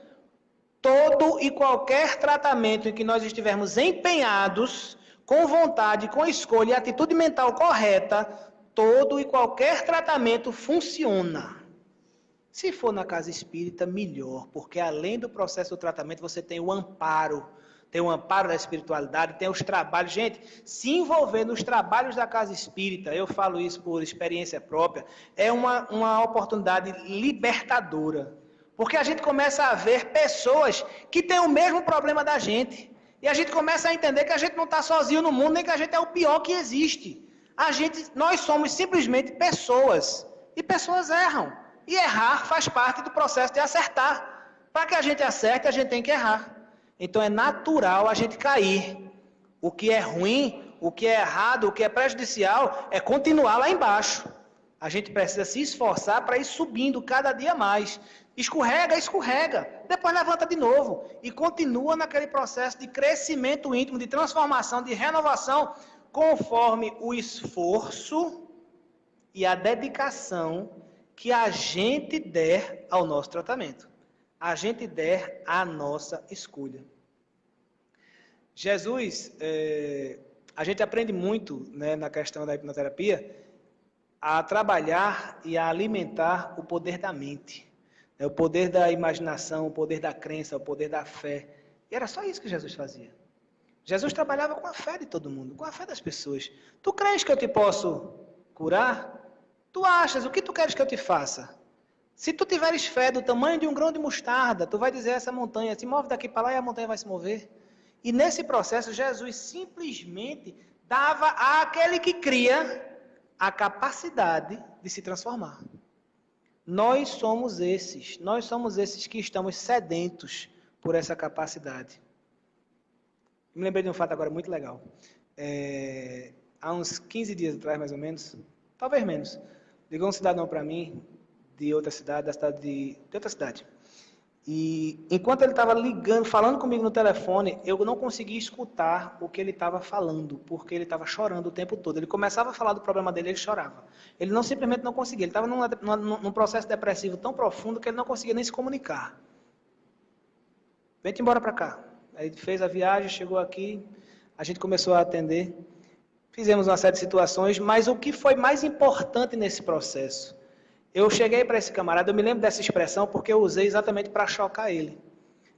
todo e qualquer tratamento em que nós estivermos empenhados, com vontade, com escolha e atitude mental correta, todo e qualquer tratamento funciona. Se for na casa espírita, melhor, porque além do processo do tratamento, você tem o amparo. Tem o amparo da espiritualidade, tem os trabalhos. Gente, se envolver nos trabalhos da Casa Espírita, eu falo isso por experiência própria, é uma oportunidade libertadora. Porque a gente começa a ver pessoas que têm o mesmo problema da gente. E a gente começa a entender que a gente não está sozinho no mundo, nem que a gente é o pior que existe. Nós somos simplesmente pessoas. E pessoas erram. E errar faz parte do processo de acertar. Para que a gente acerte, a gente tem que errar. Então é natural a gente cair. O que é ruim, o que é errado, o que é prejudicial, é continuar lá embaixo. A gente precisa se esforçar para ir subindo cada dia mais. Escorrega, escorrega. Depois levanta de novo. E continua naquele processo de crescimento íntimo, de transformação, de renovação, conforme o esforço e a dedicação que a gente der ao nosso tratamento. A gente der a nossa escolha. Jesus, a gente aprende muito, né, na questão da hipnoterapia, a trabalhar e a alimentar o poder da mente, né, o poder da imaginação, o poder da crença, o poder da fé. E era só isso que Jesus fazia. Jesus trabalhava com a fé de todo mundo, com a fé das pessoas. Tu crês que eu te posso curar? Tu achas, o que tu queres que eu te faça? Se tu tiveres fé do tamanho de um grão de mostarda, tu vai dizer a essa montanha, se move daqui para lá e a montanha vai se mover. E nesse processo, Jesus simplesmente dava àquele que cria a capacidade de se transformar. Nós somos esses que estamos sedentos por essa capacidade. Me lembrei de um fato agora muito legal. Há uns 15 dias atrás, mais ou menos, talvez menos, ligou um cidadão para mim, de outra cidade, de outra cidade. E enquanto ele estava ligando, falando comigo no telefone, eu não conseguia escutar o que ele estava falando, porque ele estava chorando o tempo todo. Ele começava a falar do problema dele, ele chorava. Ele simplesmente não conseguia. Ele estava num processo depressivo tão profundo que ele não conseguia nem se comunicar. Vem-te embora para cá. Aí fez a viagem, chegou aqui, a gente começou a atender, fizemos uma série de situações, mas o que foi mais importante nesse processo? Eu cheguei para esse camarada, eu me lembro dessa expressão porque eu usei exatamente para chocar ele.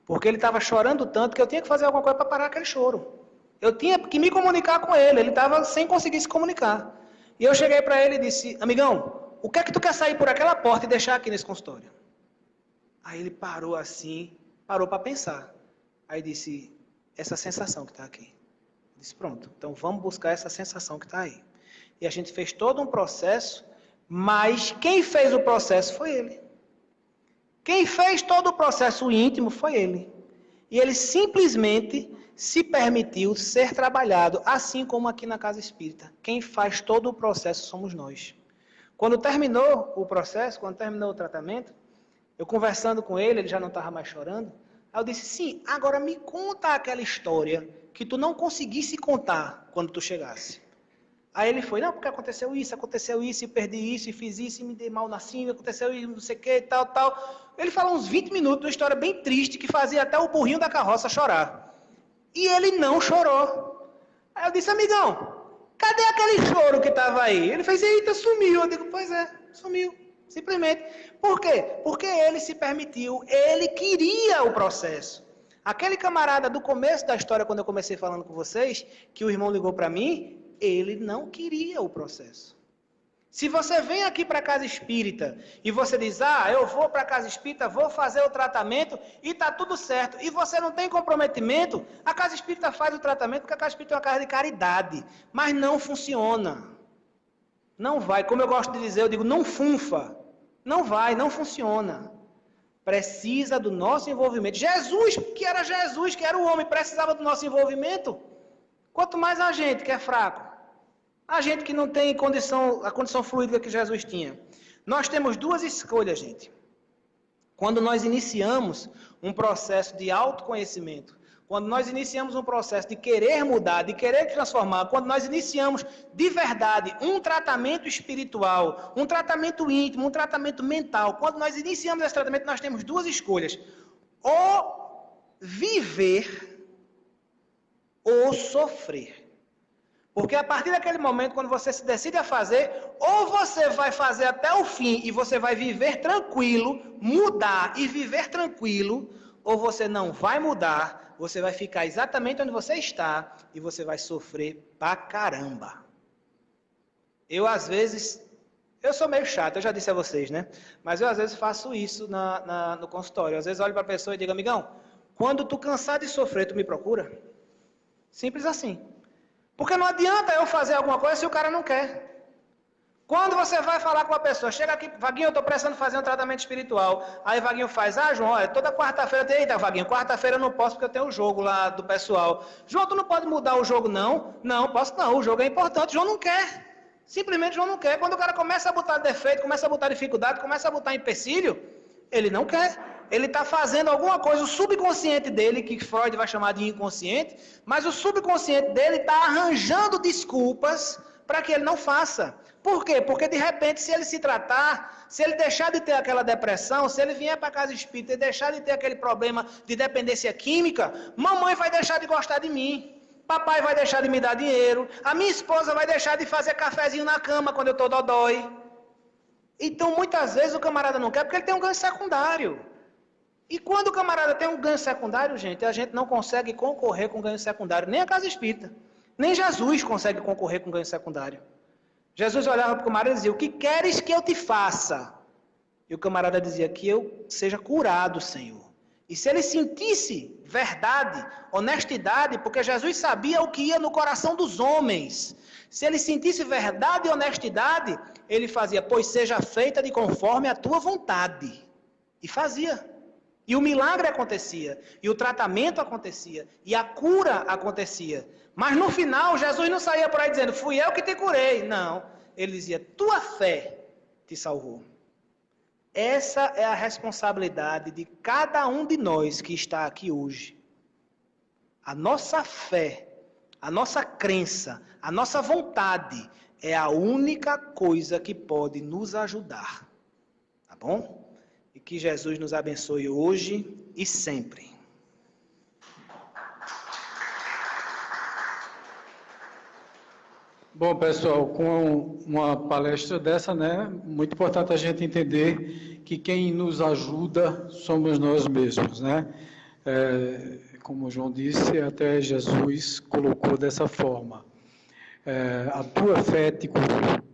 Porque ele estava chorando tanto que eu tinha que fazer alguma coisa para parar aquele choro. Eu tinha que me comunicar com ele, ele estava sem conseguir se comunicar. E eu cheguei para ele e disse, amigão, o que é que tu quer sair por aquela porta e deixar aqui nesse consultório? Aí ele parou assim, parou para pensar. Aí disse, essa sensação que está aqui. Eu disse, pronto, então vamos buscar essa sensação que está aí. E a gente fez todo um processo, mas quem fez o processo foi ele. Quem fez todo o processo íntimo foi ele. E ele simplesmente se permitiu ser trabalhado, assim como aqui na Casa Espírita. Quem faz todo o processo somos nós. Quando terminou o processo, quando terminou o tratamento, eu conversando com ele, ele já não estava mais chorando, aí eu disse, sim, agora me conta aquela história que tu não conseguisse contar quando tu chegasse. Aí ele foi, não, porque aconteceu isso, e perdi isso, e fiz isso, e me dei mal na cima, aconteceu isso, não sei o que, e tal, tal. Ele falou uns 20 minutos de uma história bem triste, que fazia até o burrinho da carroça chorar. E ele não chorou. Aí eu disse, amigão, cadê aquele choro que estava aí? Ele fez, eita, sumiu. Eu digo, pois é, sumiu, simplesmente. Por quê? Porque ele se permitiu, ele queria o processo. Aquele camarada do começo da história, quando eu comecei falando com vocês, que o irmão ligou para mim, ele não queria o processo. Se você vem aqui para a Casa Espírita e você diz, eu vou para a Casa Espírita, vou fazer o tratamento e está tudo certo, e você não tem comprometimento, a Casa Espírita faz o tratamento porque a Casa Espírita é uma casa de caridade, mas não funciona. Não vai, como eu gosto de dizer, eu digo, não funfa. Não vai, não funciona. Precisa do nosso envolvimento. Jesus, que era o homem, precisava do nosso envolvimento. Quanto mais a gente que é fraco, a gente que não tem a condição fluídica que Jesus tinha. Nós temos duas escolhas, gente. Quando nós iniciamos um processo de autoconhecimento, quando nós iniciamos um processo de querer mudar, de querer transformar, quando nós iniciamos de verdade um tratamento espiritual, um tratamento íntimo, um tratamento mental, quando nós iniciamos esse tratamento, nós temos duas escolhas. Ou viver ou sofrer. Porque a partir daquele momento, quando você se decide a fazer, ou você vai fazer até o fim e você vai viver tranquilo, mudar e viver tranquilo, ou você não vai mudar, você vai ficar exatamente onde você está e você vai sofrer pra caramba. Eu, às vezes, eu sou meio chato, eu já disse a vocês, né? Mas eu, às vezes, faço isso no consultório. Às vezes, eu olho para a pessoa e digo, amigão, quando tu cansar de sofrer, tu me procura? Simples assim. Porque não adianta eu fazer alguma coisa se o cara não quer. Quando você vai falar com uma pessoa, chega aqui, Vaguinho, eu estou precisando fazer um tratamento espiritual. Aí Vaguinho faz, João, olha, toda quarta-feira, eita, Vaguinho, quarta-feira eu não posso porque eu tenho o jogo lá do pessoal. João, tu não pode mudar o jogo, não? Não, posso não, o jogo é importante. João não quer. Simplesmente João não quer. Quando o cara começa a botar defeito, começa a botar dificuldade, começa a botar empecilho, ele não quer. Ele está fazendo alguma coisa, o subconsciente dele, que Freud vai chamar de inconsciente, mas o subconsciente dele está arranjando desculpas para que ele não faça. Por quê? Porque de repente, se ele se tratar, se ele deixar de ter aquela depressão, se ele vier para a casa espírita e deixar de ter aquele problema de dependência química, mamãe vai deixar de gostar de mim, papai vai deixar de me dar dinheiro, a minha esposa vai deixar de fazer cafezinho na cama quando eu estou dodói. Então, muitas vezes o camarada não quer porque ele tem um ganho secundário. E quando o camarada tem um ganho secundário, gente, a gente não consegue concorrer com ganho secundário, nem a casa espírita, nem Jesus consegue concorrer com ganho secundário. Jesus olhava para o camarada e dizia, o que queres que eu te faça? E o camarada dizia, que eu seja curado, Senhor. E se ele sentisse verdade, honestidade, porque Jesus sabia o que ia no coração dos homens, se ele sentisse verdade e honestidade, ele fazia, pois seja feita de conforme a tua vontade. E fazia. E o milagre acontecia, e o tratamento acontecia, e a cura acontecia. Mas no final, Jesus não saía por aí dizendo, fui eu que te curei. Não, ele dizia, tua fé te salvou. Essa é a responsabilidade de cada um de nós que está aqui hoje. A nossa fé, a nossa crença, a nossa vontade é a única coisa que pode nos ajudar. Tá bom? E que Jesus nos abençoe hoje e sempre. Bom, pessoal, com uma palestra dessa, né, muito importante a gente entender que quem nos ajuda somos nós mesmos, né? Como o João disse, até Jesus colocou dessa forma. A tua fé te curou.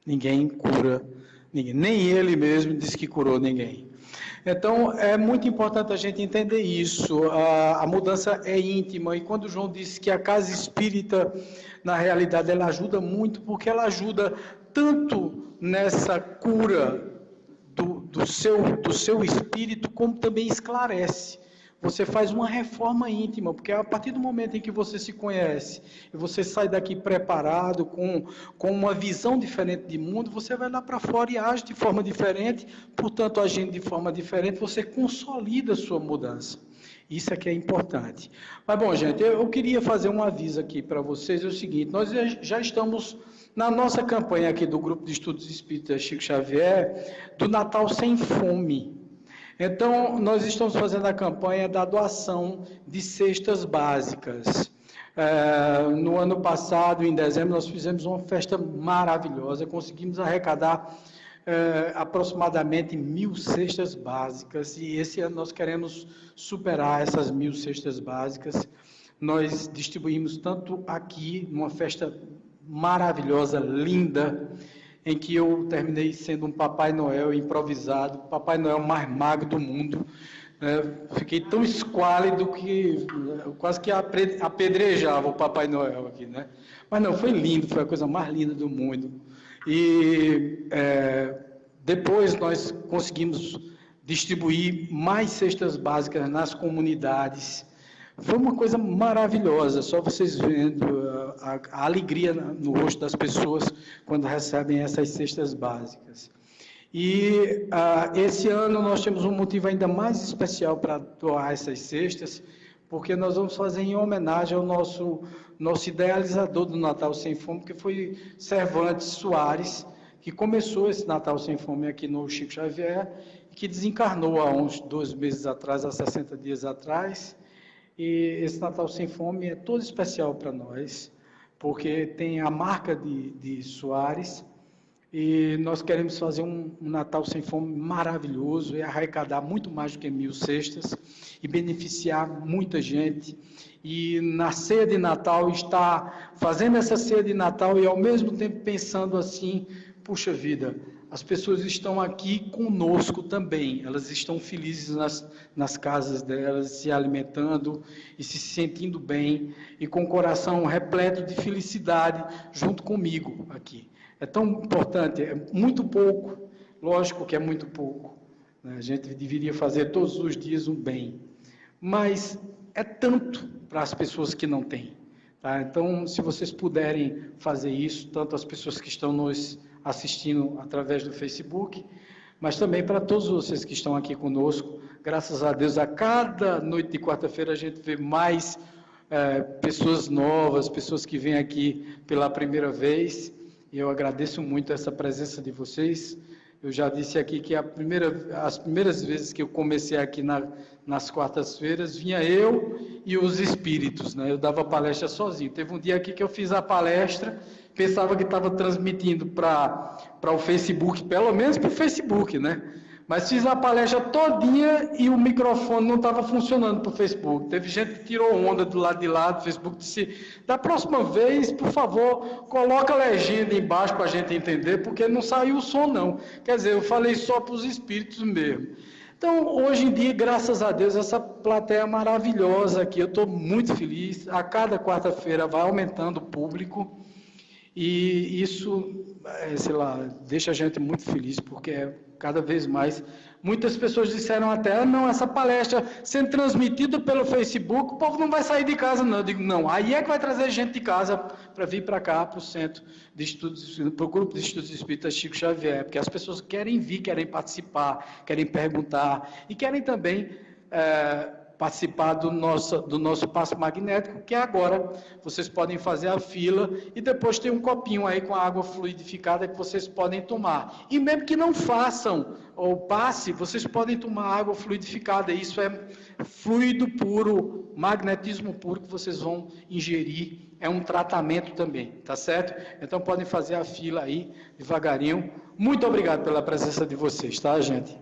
Ninguém cura ninguém. Nem ele mesmo disse que curou ninguém. Então, é muito importante a gente entender isso. A mudança é íntima. E quando o João disse que a casa espírita, na realidade, ela ajuda muito, porque ela ajuda tanto nessa cura do seu espírito, como também esclarece. Você faz uma reforma íntima, porque a partir do momento em que você se conhece, e você sai daqui preparado, com uma visão diferente de mundo, você vai lá para fora e age de forma diferente, portanto, agindo de forma diferente, você consolida a sua mudança. Isso é que é importante. Mas, bom, gente, eu queria fazer um aviso aqui para vocês, é o seguinte, nós já estamos na nossa campanha aqui do Grupo de Estudos Espíritas Chico Xavier, do Natal Sem Fome. Então, nós estamos fazendo a campanha da doação de cestas básicas. No ano passado, em dezembro, nós fizemos uma festa maravilhosa, conseguimos arrecadar aproximadamente 1.000 cestas básicas, e esse ano nós queremos superar essas 1.000 cestas básicas. Nós distribuímos tanto aqui, numa festa maravilhosa, linda, em que eu terminei sendo um Papai Noel improvisado, Papai Noel mais magro do mundo. Fiquei tão esquálido que quase que apedrejava o Papai Noel aqui, né? Mas não, foi lindo, foi a coisa mais linda do mundo. E depois nós conseguimos distribuir mais cestas básicas nas comunidades. Foi uma coisa maravilhosa, só vocês vendo a alegria no rosto das pessoas quando recebem essas cestas básicas. E esse ano nós temos um motivo ainda mais especial para doar essas cestas, porque nós vamos fazer em homenagem ao nosso idealizador do Natal Sem Fome, que foi Cervantes Soares, que começou esse Natal Sem Fome aqui no Chico Xavier, e que desencarnou há uns 2 meses atrás, há 60 dias atrás. E esse Natal Sem Fome é todo especial para nós, porque tem a marca de Soares, e nós queremos fazer um Natal Sem Fome maravilhoso e arrecadar muito mais do que 1.000 cestas e beneficiar muita gente. E na ceia de Natal, estar fazendo essa ceia de Natal e ao mesmo tempo pensando assim, puxa vida, as pessoas estão aqui conosco também, elas estão felizes nas casas delas, se alimentando e se sentindo bem, e com o coração repleto de felicidade junto comigo aqui. É tão importante, é muito pouco, lógico que é muito pouco, né? A gente deveria fazer todos os dias um bem, mas é tanto para as pessoas que não têm. Tá? Então, se vocês puderem fazer isso, tanto as pessoas que estão nos assistindo através do Facebook, mas também para todos vocês que estão aqui conosco, graças a Deus, a cada noite de quarta-feira a gente vê mais pessoas novas, pessoas que vêm aqui pela primeira vez, e eu agradeço muito essa presença de vocês. Eu já disse aqui que as primeiras vezes que eu comecei aqui nas quartas-feiras, vinha eu e os espíritos, né? Eu dava palestra sozinho. Teve um dia aqui que eu fiz a palestra, pensava que estava transmitindo para o Facebook, pelo menos para o Facebook, né? Mas fiz a palestra todinha e o microfone não estava funcionando para o Facebook. Teve gente que tirou onda do lado de lá do Facebook, disse, da próxima vez, por favor, coloca a legenda embaixo para a gente entender, porque não saiu o som não. Quer dizer, eu falei só para os espíritos mesmo. Então, hoje em dia, graças a Deus, essa plateia maravilhosa aqui, eu estou muito feliz. A cada quarta-feira vai aumentando o público. E isso, sei lá, deixa a gente muito feliz, porque cada vez mais, muitas pessoas disseram até, não, essa palestra sendo transmitida pelo Facebook, o povo não vai sair de casa não. Eu digo, não, aí é que vai trazer gente de casa para vir para cá, para o centro de estudos, para o grupo de estudos espíritas Chico Xavier, porque as pessoas querem vir, querem participar, querem perguntar, e querem também participar do nosso passe magnético, que agora vocês podem fazer a fila e depois tem um copinho aí com a água fluidificada que vocês podem tomar. E mesmo que não façam o passe, vocês podem tomar água fluidificada. Isso é fluido puro, magnetismo puro que vocês vão ingerir. É um tratamento também, tá certo? Então podem fazer a fila aí, devagarinho. Muito obrigado pela presença de vocês, tá, gente?